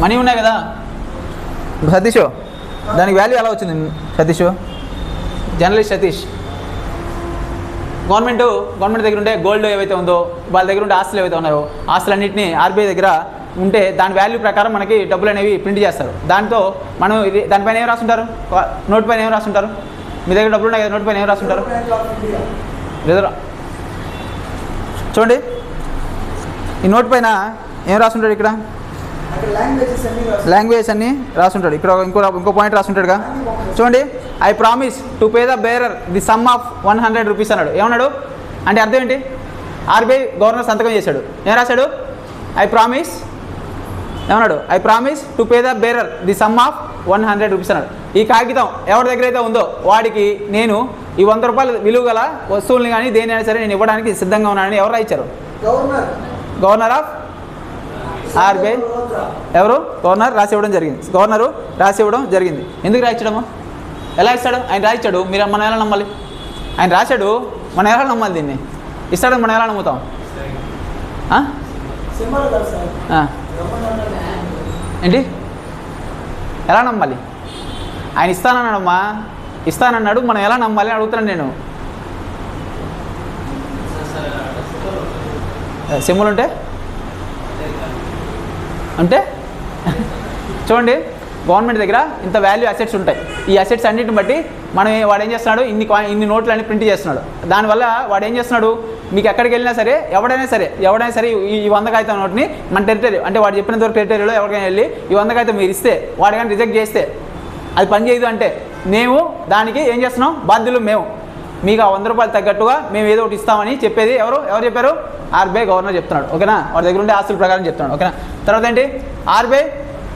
మనీ ఉన్నాయి కదా. సతీష్, దానికి వాల్యూ ఎలా వచ్చింది? జర్నలిస్ట్ సతీష్, గవర్నమెంట్ దగ్గర ఉండే గోల్డ్ ఏవైతే ఉందో, వాళ్ళ దగ్గర ఉండే ఆస్తులు ఏవైతే ఉన్నాయో, ఆస్తులన్నింటినీ ఆర్బీఐ దగ్గర ఉంటే దాని వాల్యూ ప్రకారం మనకి డబ్బులు అనేవి ప్రింట్ చేస్తారు. దాంతో మనం దానిపైన ఏం రాసుంటారు? నోట్ పైన ఏం రాసుంటారు? మీ దగ్గర డబ్బులు ఉన్నాయి కదా, నోట్ పైన ఏం రాసుంటారు? లేదా చూడండి, ఈ నోట్ పైన ఏం రాసుంటాడు? ఇక్కడ లాంగ్వేజెస్ అన్నీ రాసుంటాడు. ఇక్కడ ఇంకో పాయింట్ రాసుంటాడుగా, చూడండి. I promise to pay the bearer the some of 100 rupees అన్నాడు. ఏమన్నాడు అంటే అర్థం ఏంటి? ఆర్బీఐ గవర్నర్ సంతకం చేశాడు. ఏం రాశాడు? ఐ ప్రామిస్ ఏమన్నాడు? I promise to pay the bearer the some of 100 rupees అన్నాడు. ఈ కాగితం ఎవరి దగ్గర అయితే ఉందో వాడికి నేను ఈ 100 రూపాయలు విలువ గల వస్తువుల్ని కానీ దేనైనా సరే నేను ఇవ్వడానికి సిద్ధంగా ఉన్నానని ఎవరు రాయించారు? Governor of RBI. ఎవరు? గవర్నర్ రాసి ఇవ్వడం జరిగింది. గవర్నరు రాసి ఇవ్వడం జరిగింది. ఎందుకు రాయించడము? ఎలా ఇస్తాడు? ఆయన రాయించాడు, మీరు మనం ఎలా నమ్మాలి? ఆయన రాశాడు, మనం ఎలా నమ్మాలి? దీన్ని ఇస్తాడని మనం ఎలా నమ్ముతాం? ఏంటి? ఎలా నమ్మాలి? ఆయన ఇస్తానన్నాడమ్మా, ఇస్తానన్నాడు, మనం ఎలా నమ్మాలి అని అడుగుతున్నాను నేను. సింబల్ ఉంటే అంటే చూడండి, గవర్నమెంట్ దగ్గర ఇంత వాల్యూ అసెట్స్ ఉంటాయి. ఈ అసెట్స్ అన్నిటిని బట్టి వాడు ఏం చేస్తున్నాడు? ఇన్ని నోట్లు అన్ని ప్రింట్ చేస్తున్నాడు. దానివల్ల వాడు ఏం చేస్తున్నాడు? మీకు ఎక్కడికి వెళ్ళినా సరే ఎవడైనా సరే ఈ 100 కాగితం నోట్ని మన టెరిటరీ అంటే వాడు చెప్పినంత వరకు టెరిటరీలో ఎవరికైనా వెళ్ళి ఈ 100 కాగితం మీరు ఇస్తే వాడు కానీ రిజెక్ట్ చేస్తే అది పని చేయదు అంటే మేము దానికి ఏం చేస్తున్నాం? బాధ్యులు మేము. మీకు ఆ 100 రూపాయలు తగ్గట్టుగా మేము ఏదో ఒకటి ఇస్తామని చెప్పేది ఎవరు చెప్పారు? ఆర్బీఐ గవర్నర్ చెప్తున్నాడు. ఓకేనా? వాడి దగ్గర ఉండే ఆస్తుల ప్రకారం చెప్తున్నాడు. ఓకేనా? తర్వాత ఏంటి? RBI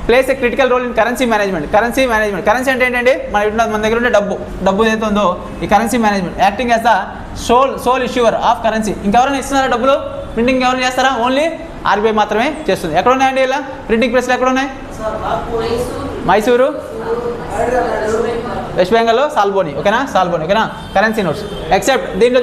plays a critical role in currency management. Currency అంటే ఏంటంటే మన దగ్గర ఉండే డబ్బు ఏదైతే ఉందో ఈ currency management acting as the sole issuer of currency. ఇంకెవరైనా ఇస్తున్నారా డబ్బులు? ప్రింటింగ్ ఎవరైనా చేస్తారా? ఓన్లీ ఆర్బీఐ మాత్రమే చేస్తుంది. ఎక్కడ ఉన్నాయండి ఇలా ప్రింటింగ్ ప్రెస్లు? ఎక్కడ ఉన్నాయి? మైసూరు, వెస్ట్ బెంగాల్లో సాల్బోని. ఓకేనా? సాల్బోని. ఓకేనా? కరెన్సీ నోట్స్ ఎక్సెప్ట్ దీంట్లో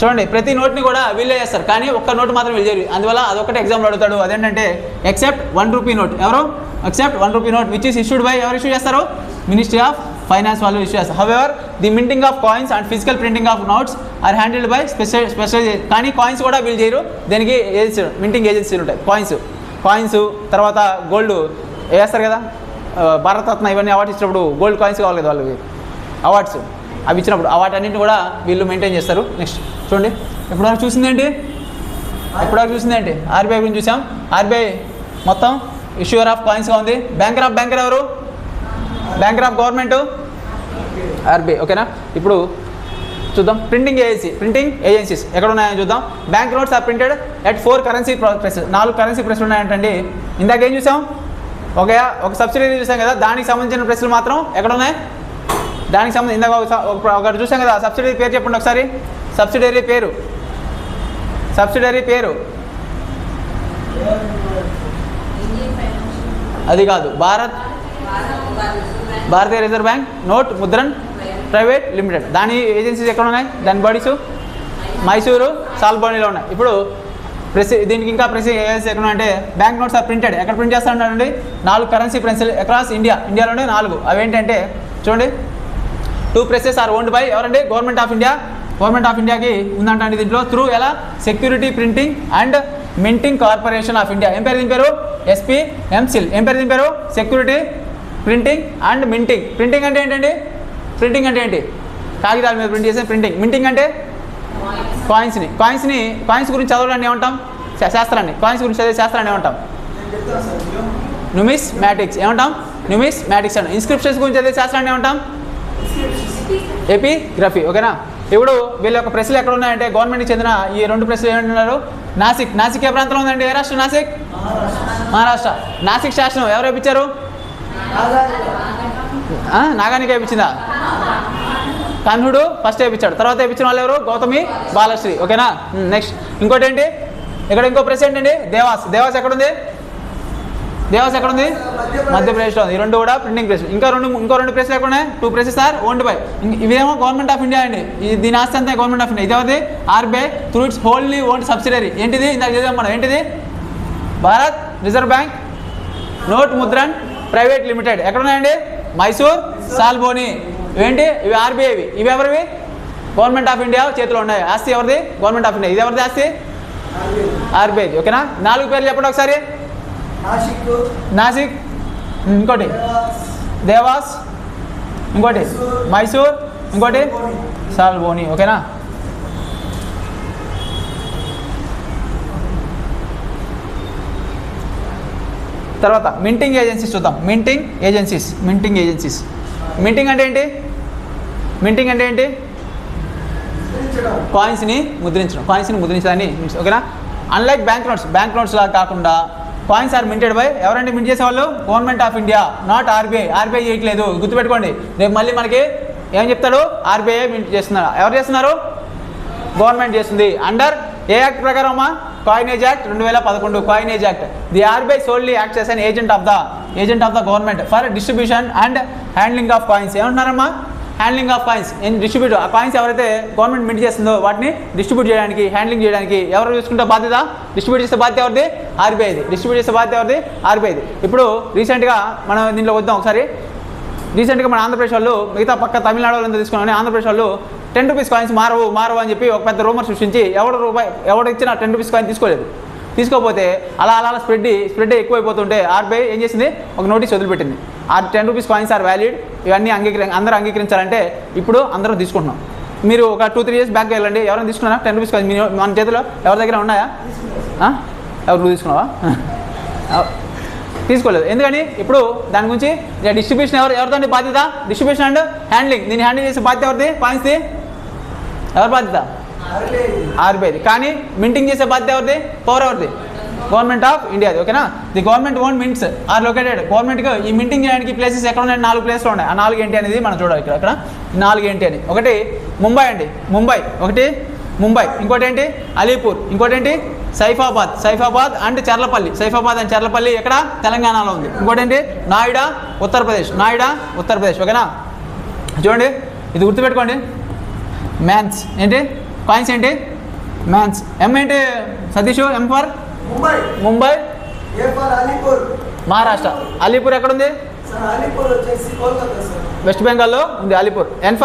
చూడండి ప్రతి నోట్ని కూడా వీళ్ళే చేస్తారు, కానీ ఒక్క నోట్ మాత్రం వీళ్ళు చేయరు. అందువల్ల అదొకటి ఎగ్జామ్లో అడుగుతాడు. అదేంటంటే ఎక్సెప్ట్ 1 రూపీ నోట్. ఎవరు? Except 1 rupee note which is issued by ఎవరు ఇష్యూ చేస్తారు? మినిస్ట్రీ ఆఫ్ ఫైనాన్స్ వాళ్ళు ఇష్యూ చేస్తారు. However the minting of coins and physical printing of notes are handled by special. కానీ కాయిన్స్ కూడా వీళ్ళు చేయరు. దేనికి? ఏజెన్సీ, మింటింగ్ ఏజెన్సీలు ఉంటాయి. కాయిన్స్ తర్వాత గోల్డ్ వేస్తారు కదా, భారతరత్న ఇవన్నీ అవార్డ్స్ ఇచ్చినప్పుడు గోల్డ్ కాయిన్స్ కావాలి కదా వాళ్ళకి అవార్డ్స్, అవి ఇచ్చినప్పుడు వాటన్నింటిని కూడా వీళ్ళు మెయింటైన్ చేస్తారు. నెక్స్ట్ చూడండి, ఎప్పటివరకు చూసింది ఏంటి? ఆర్బీఐ గురించి చూసాం. ఆర్బీఐ మొత్తం ఇష్యూర్ ఆఫ్ కాయిన్స్గా ఉంది. బ్యాంకర్ ఎవరు? Banker of government RBI. ఓకేనా? ఇప్పుడు చూద్దాం ప్రింటింగ్ ఏజెన్సీస్ ఎక్కడ ఉన్నాయని చూద్దాం. Bank notes are printed at 4 currency press. 4 currency ప్రెస్లు ఉన్నాయంటండి. ఇందాక ఏం చూసాం? ఒక సబ్సిడరీ చూసాం కదా, దానికి సంబంధించిన ప్రెస్లు మాత్రం ఎక్కడ ఉన్నాయి? దానికి సంబంధించి ఇందాక ఒకటి చూసాం కదా, సబ్సిడరీ పేరు చెప్పండి ఒకసారి. సబ్సిడరీ పేరు అది కాదు, Bharatiya Reserve Bank Note Mudran Private Limited. దాని ఏజెన్సీస్ ఎక్కడ ఉన్నాయి? దాని బాడీస్ మైసూరు, సాల్బోనీలో ఉన్నాయి. ఇప్పుడు దీనికి ఇంకా ఏజెన్సీ ఎక్కడ అంటే బ్యాంక్ నోట్స్ ఆర్ ప్రింటెడ్. ఎక్కడ ప్రింట్ చేస్తారండి? 4 కరెన్సీ ప్రెస్లు అక్రాస్ ఇండియాలోనే 4. అవేంటంటే చూడండి, 2 ప్రెసెస్ ఆర్ ఓన్డ్ బై ఎవరండి? గవర్నమెంట్ ఆఫ్ ఇండియాకి ఉందంటే దీంట్లో త్రూ ఎలా? Security printing and minting corporation of India. ఏం పేరు దీని పేరు? SPMCIL. ఏం పేరు దీని పేరు? Security printing and minting. Printing అంటే ఏంటండి? కాగితాల మీద ప్రింట్ చేసే ప్రింటింగ్. మింటింగ్ అంటే కాయిన్స్ గురించి చదవడాన్ని ఏమంటాం? శాస్త్రాన్ని. కాయిన్స్ గురించి చదివే శాస్త్రాన్ని ఏమంటాం? న్యూమిస్మాటిక్స్. ఏమంటాం? న్యూమిస్మాటిక్స్ అండి. ఇన్స్క్రిప్షన్స్ గురించి చదివే శాస్త్రాన్ని ఏమంటాం? ఎపిగ్రఫీ. ఓకేనా? ఇప్పుడు వీళ్ళ యొక్క ప్రెస్లు ఎక్కడ ఉన్నాయంటే గవర్నమెంట్కి చెందిన ఈ 2 ప్రెస్లు ఏమంటున్నారు? నాసిక్ ఏ ప్రాంతంలో ఉందండి? ఏ రాష్ట్రం? మహారాష్ట్ర. నాసిక్ శాసనం ఎవరు వేయించారు? నాగానికి వేయించిందా? కన్నుడు ఫస్ట్ వేయించాడు. తర్వాత వేయించిన వాళ్ళు ఎవరు? గౌతమి బాలశ్రీ. ఓకేనా? నెక్స్ట్ ఇంకోటి ఏంటి? ఇక్కడ ఇంకో ప్రెస్ ఏంటండి? దేవాస్ ఎక్కడుంది? మధ్యప్రదేశ్లో ఉంది. ఈ 2 కూడా ప్రింటింగ్ ప్రెస్. ఇంకో రెండు ప్రెస్లు ఎక్కడ ఉన్నాయి? 2 ప్రెసెస్ ఆర్ ఓన్డ్ బై. ఇవేమో గవర్నమెంట్ ఆఫ్ ఇండియా అండి. దీని ఆస్తి అంతా గవర్నమెంట్ ఆఫ్ ఇండియా. ఇదేవది RBI through its wholly owned subsidiary. ఏంటిది? ఇందాక చదివాం మనం. ఏంటిది? Bharat Reserve Bank Note Mudran Private Limited. ఎక్కడ ఉన్నాయండి? మైసూర్, సాల్బోని. ఇవేంటి? ఇవి ఆర్బీఐవి. ఇవి ఎవరివి? గవర్నమెంట్ ఆఫ్ ఇండియా చేతిలో ఉన్నాయి. ఆస్తి ఎవరిది? Government of India. ఇది ఎవరిది ఆస్తి? ఆర్బీఐది. ఓకేనా? 4 పేర్లు చెప్పండి ఒకసారి. నాసిక్, ఇంకోటి దేవాస్, ఇంకోటి మైసూర్, ఇంకోటి సాల్బోని. ఓకేనా? తర్వాత మింటింగ్ ఏజెన్సీస్ చూద్దాం. Minting agencies. మింటింగ్ అంటే ఏంటి? కాయిన్స్ని ముద్రించడాన్ని ఓకేనా. అన్లైక్ బ్యాంక్ నోట్స్ లాగా కాకుండా కాయిన్స్ ఆర్ మింటెడ్ బై ఎవరంటే మింట్ చేసేవాళ్ళు government of India, not RBI చేయట్లేదు, గుర్తుపెట్టుకోండి. రేపు మళ్ళీ మనకి ఏం చెప్తాడు, ఆర్బీఐ మింట్ చేస్తున్నారు. ఎవరు చేస్తున్నారు, గవర్నమెంట్ చేస్తుంది. అండర్ ఏ యాక్ట్ ప్రకారం అమ్మా, coinage act 2011 coinage act. The RBI solely acts as an agent of the government for distribution and handling of coins. ఏమంటున్నారమ్మా, హ్యాండ్లింగ్ ఆఫ్ కాయిన్స్ డిస్ట్రిబ్యూట్. ఆ కాయిన్స్ ఎవరైతే గవర్నమెంట్ మింట్ చేస్తుందో వాటిని డిస్ట్రిబ్యూట్ చేయడానికి, handling చేయడానికి ఎవరు చూసుకుంటే బాధ్యత, డిస్ట్రిబ్యూట్ చేసే బాధ్యత ఎవరిది, ఆర్బీఐది. ఇప్పుడు రీసెంట్గా మనం దీంట్లో వద్దాం ఒకసారి. రీసెంట్గా మన ఆంధ్రప్రదేశ్ వాళ్ళు, మిగతా పక్క తమిళనాడు వాళ్ళంతా తీసుకున్నామని, ఆంధ్రప్రదేశ్ వాళ్ళు 10 రూపీస్ కాయిన్స్ మారవు అని చెప్పి ఒక పెద్ద రూమర్ సృష్టించి ఎవడు ఇచ్చిన 10 రూపీస్ కాయిన్ తీసుకోకపోతే అలా స్ప్రెడ్ ఎక్కువైపోతుంటే ఆర్బీఐ ఏం చేసింది, ఒక నోటీస్ వదిలిపెట్టింది. ఆ 10 రూపీస్ కాయిన్స్ ఆర్ వ్యాలిడ్, ఇవన్నీ అందరూ అంగీకరించాలంటే ఇప్పుడు అందరూ తీసుకుంటున్నాం. మీరు ఒక 2-3 years బ్యాక్ వెళ్ళండి, ఎవరైనా తీసుకున్నారా 10 రూపీస్ కాయిన్స్ మన చేతిలో ఎవరి దగ్గర ఉన్నాయా? ఎవరు, నువ్వు తీసుకున్నావా? తీసుకోలేదు. ఎందుకని, ఇప్పుడు దాని గురించి డిస్ట్రిబ్యూషన్ ఎవరిదండి బాధ్యత, డిస్ట్రిబ్యూషన్ అండ్ హ్యాండ్లింగ్. దీన్ని హ్యాండిల్ చేసే బాధ్యత ఎవరిది, కాయిన్స్ది ఎవరి బాధ్యత, ఆర్బీఐది. కానీ మింటింగ్ చేసే బాధ్యత ఎవరిది, పవర్ ఎవరిది, గవర్నమెంట్ ఆఫ్ ఇండియాది. ఓకేనా. The government own mints are located. గవర్నమెంట్కి ఈ మింటింగ్ చేయడానికి ప్లేసెస్ ఎక్కడ ఉన్నాయి, 4 ప్లేస్లు ఉన్నాయి. ఆ 4 ఏంటి అనేది మనం చూడాలి. ఇక్కడ 4 ఏంటి అని. ఒకటి ముంబై అండి, ముంబై. ఇంకోటి ఏంటి, అలీపూర్. ఇంకోటి ఏంటి, సైఫాబాద్ అండ్ చర్లపల్లి ఎక్కడ, తెలంగాణలో ఉంది. ఇంకోటి ఏంటి, నాయిడా ఉత్తరప్రదేశ్. ఓకేనా. చూడండి, ఇది గుర్తుపెట్టుకోండి. మ్యాన్స్ ఏంటి, కాయిన్స్ ఏంటి, మ్యాన్స్. ఎం ఏంటి సతీష్, ఎం ఫర్ ముంబై, మహారాష్ట్ర. అలీపూర్ ఎక్కడ ఉంది, వెస్ట్ బెంగాల్లో ఉంది అలీపూర్. ఎన్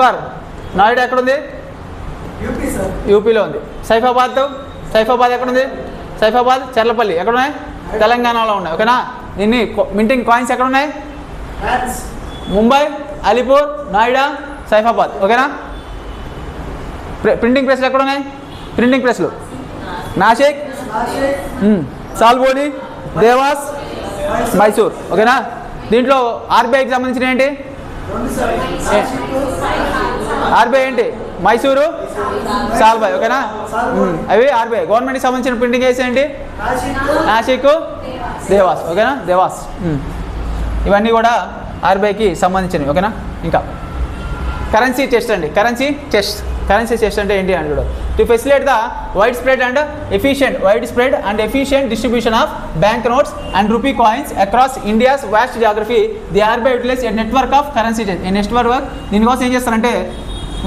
ఫర్ నాయిడా ఎక్కడ ఉంది, యూపీలో ఉంది. సైఫాబాద్ ఎక్కడ ఉంది, చర్లపల్లి ఎక్కడ ఉన్నాయి, తెలంగాణలో ఉన్నాయి. ఓకేనా. దీన్ని మింటింగ్ కాయిన్స్ ఎక్కడ ఉన్నాయి, ముంబై, అలీపూర్, నాయిడా, సైఫాబాద్. ఓకేనా. ప్రింటింగ్ ప్రెస్లు ఎక్కడ ఉన్నాయి, ప్రింటింగ్ ప్రెస్లు నాసిక్, సాల్బోని, దేవాస్, మైసూర్. ఓకేనా. దీంట్లో ఆర్బీఐకి సంబంధించిన ఏంటి, ఆర్బీఐ ఏంటి, మైసూరు, సాల్బాయ్. ఓకేనా. అవి ఆర్బీఐ. గవర్నమెంట్కి సంబంధించిన ప్రింటింగ్ వేసి ఏంటి, నాసిక్, దేవాస్. ఓకేనా, దేవాస్. ఇవన్నీ కూడా ఆర్బీఐకి సంబంధించినవి. ఓకేనా. ఇంకా కరెన్సీ చెస్ట్ అండి, కరెన్సీ చెస్ట్ అంటే ఏంటి అని చూడ. To facilitate the wide spread and efficient distribution of bank notes and rupee coins across India's vast geography, the RBI utilize a network of currency chest. దీనికోసం ఏం చేస్తారంటే,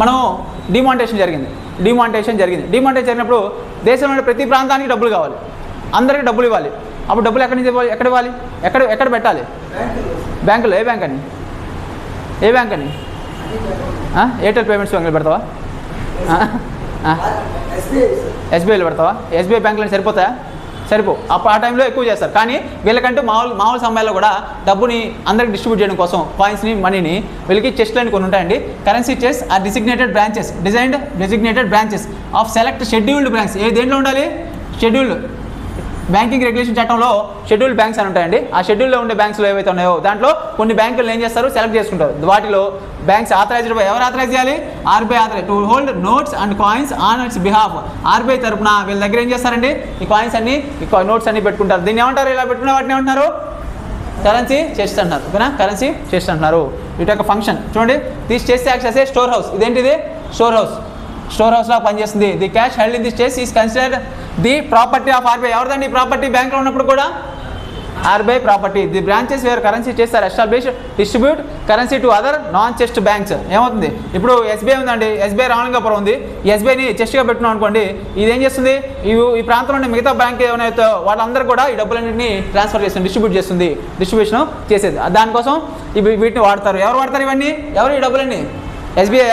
మనం డిమానిటైజేషన్ జరిగింది. జరిగినప్పుడు దేశంలో ప్రతి ప్రాంతానికి డబ్బులు కావాలి, అందరికీ డబ్బులు ఇవ్వాలి. అప్పుడు డబ్బులు ఎక్కడి నుంచి ఇవ్వాలి, ఎక్కడ పెట్టాలి, బ్యాంకులో. ఏ బ్యాంక్ అని, ఎయిర్టెల్ పేమెంట్స్ బ్యాంకులో పెడతావా, ఎస్బీఐలో పెడతావా? ఎస్బీఐ బ్యాంకులో సరిపోతాయా, అప్పుడు ఆ టైంలో ఎక్కువ చేస్తారు. కానీ వీళ్ళకంటూ మామూలు సమయాల్లో కూడా డబ్బుని అందరికి డిస్ట్రిబ్యూట్ చేయడం కోసం కాయిన్స్ని, మనీని వీళ్ళకి చెస్ట్లని కొన్ని ఉంటాయండి. Currency chest are designated branches of select scheduled banks. దేంట్లో ఉండాలి, షెడ్యూల్డ్. బ్యాంకింగ్ రెగ్యులేషన్ చట్టంలో షెడ్యూల్డ్ బ్యాంక్స్ అని ఉంటాయండి. ఆ షెడ్యూల్లో ఉండే బ్యాంక్స్లో ఏవైతే ఉన్నాయో దాంట్లో కొన్ని బ్యాంకులు ఏం చేస్తారు, సెలెక్ట్ చేసుకుంటారు. వాటిలో బ్యాంక్స్ ఆథరైజ్డ్ బై, ఎవరు ఆథరైజ్ చేయాలి, RBI authorize to hold notes and coins on its behalf. RBI తరపున వీళ్ళ దగ్గర ఏం చేస్తారండి, ఈ కాయిన్స్ అన్ని, నోట్స్ అన్ని పెట్టుకుంటారు. దీన్ని ఏమంటారు, ఇలా పెట్టుకున్న వాటిని ఏమంటున్నారు, కరెన్సీ చెస్ట్ అంటున్నారు. ఓకేనా. కరెన్సీ చెస్ట్ అంటున్నారు. వీటి యొక్క ఫంక్షన్ చూడండి. This chest acts as a store house. ఇదేంటిది, స్టోర్ హౌస్లా పనిచేస్తుంది. The cash held in this chest is considered the property of RBI. ఎవరిదండి ప్రాపర్టీ, బ్యాంక్లో ఉన్నప్పుడు కూడా RBI property. The branches where currency chest are establish distribute currency to other non chest banks. ఏమవుతుంది, ఇప్పుడు SBI ఉందండి, SBI Ramalingapuram ఉంది. ఈ ఎస్బీఐని చెస్ట్గా పెట్టుకున్నాం అనుకోండి, ఇదేం చేస్తుంది, ఈ ప్రాంతంలో మిగతా బ్యాంక్ ఏమైనా వాళ్ళందరూ కూడా ఈ డబ్బులన్నింటినీ ట్రాన్స్ఫర్ చేస్తుంది, డిస్ట్రిబ్యూషన్ చేసేది. దానికోసం వీటిని వాడతారు. ఎవరు వాడతారు ఇవన్నీ, ఎవరు ఈ డబ్బులన్నీ, ఎస్బీఐ,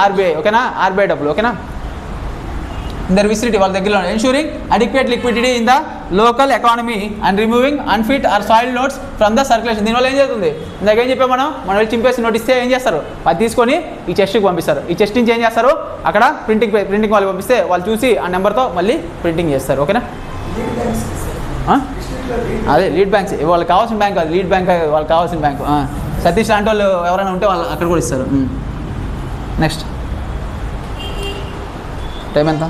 ఆర్బీఐ. ఓకేనా. ఆర్బీఐ డబ్బులు. ఓకేనా. their vicinity వాళ్ళ దగ్గరలో ensuring adequate liquidity in the local economy and removing unfit or soiled notes from the circulation. దీనివల్ల ఏం జరుగుతుంది, ఇందాక ఏం చెప్పాం మనం చింపేసి నోట్ ఇస్తే ఏం చేస్తారు, అది తీసుకొని ఈ చెస్ట్కి పంపిస్తారు. ఈ చెస్ట్ నుంచి ఏం చేస్తారు, అక్కడ ప్రింటింగ్ వాళ్ళు పంపిస్తే వాళ్ళు చూసి ఆ నెంబర్తో మళ్ళీ ప్రింటింగ్ చేస్తారు. ఓకేనా. అదే లీడ్ బ్యాంక్స్, వాళ్ళకి కావాల్సిన బ్యాంక్, అది లీడ్ బ్యాంక్ వాళ్ళకి కావాల్సిన బ్యాంకు. సతీష్ లాంటి వాళ్ళు ఎవరైనా ఉంటే వాళ్ళు అక్కడ కూడా ఇస్తారు. నెక్స్ట్ టైం ఎంత?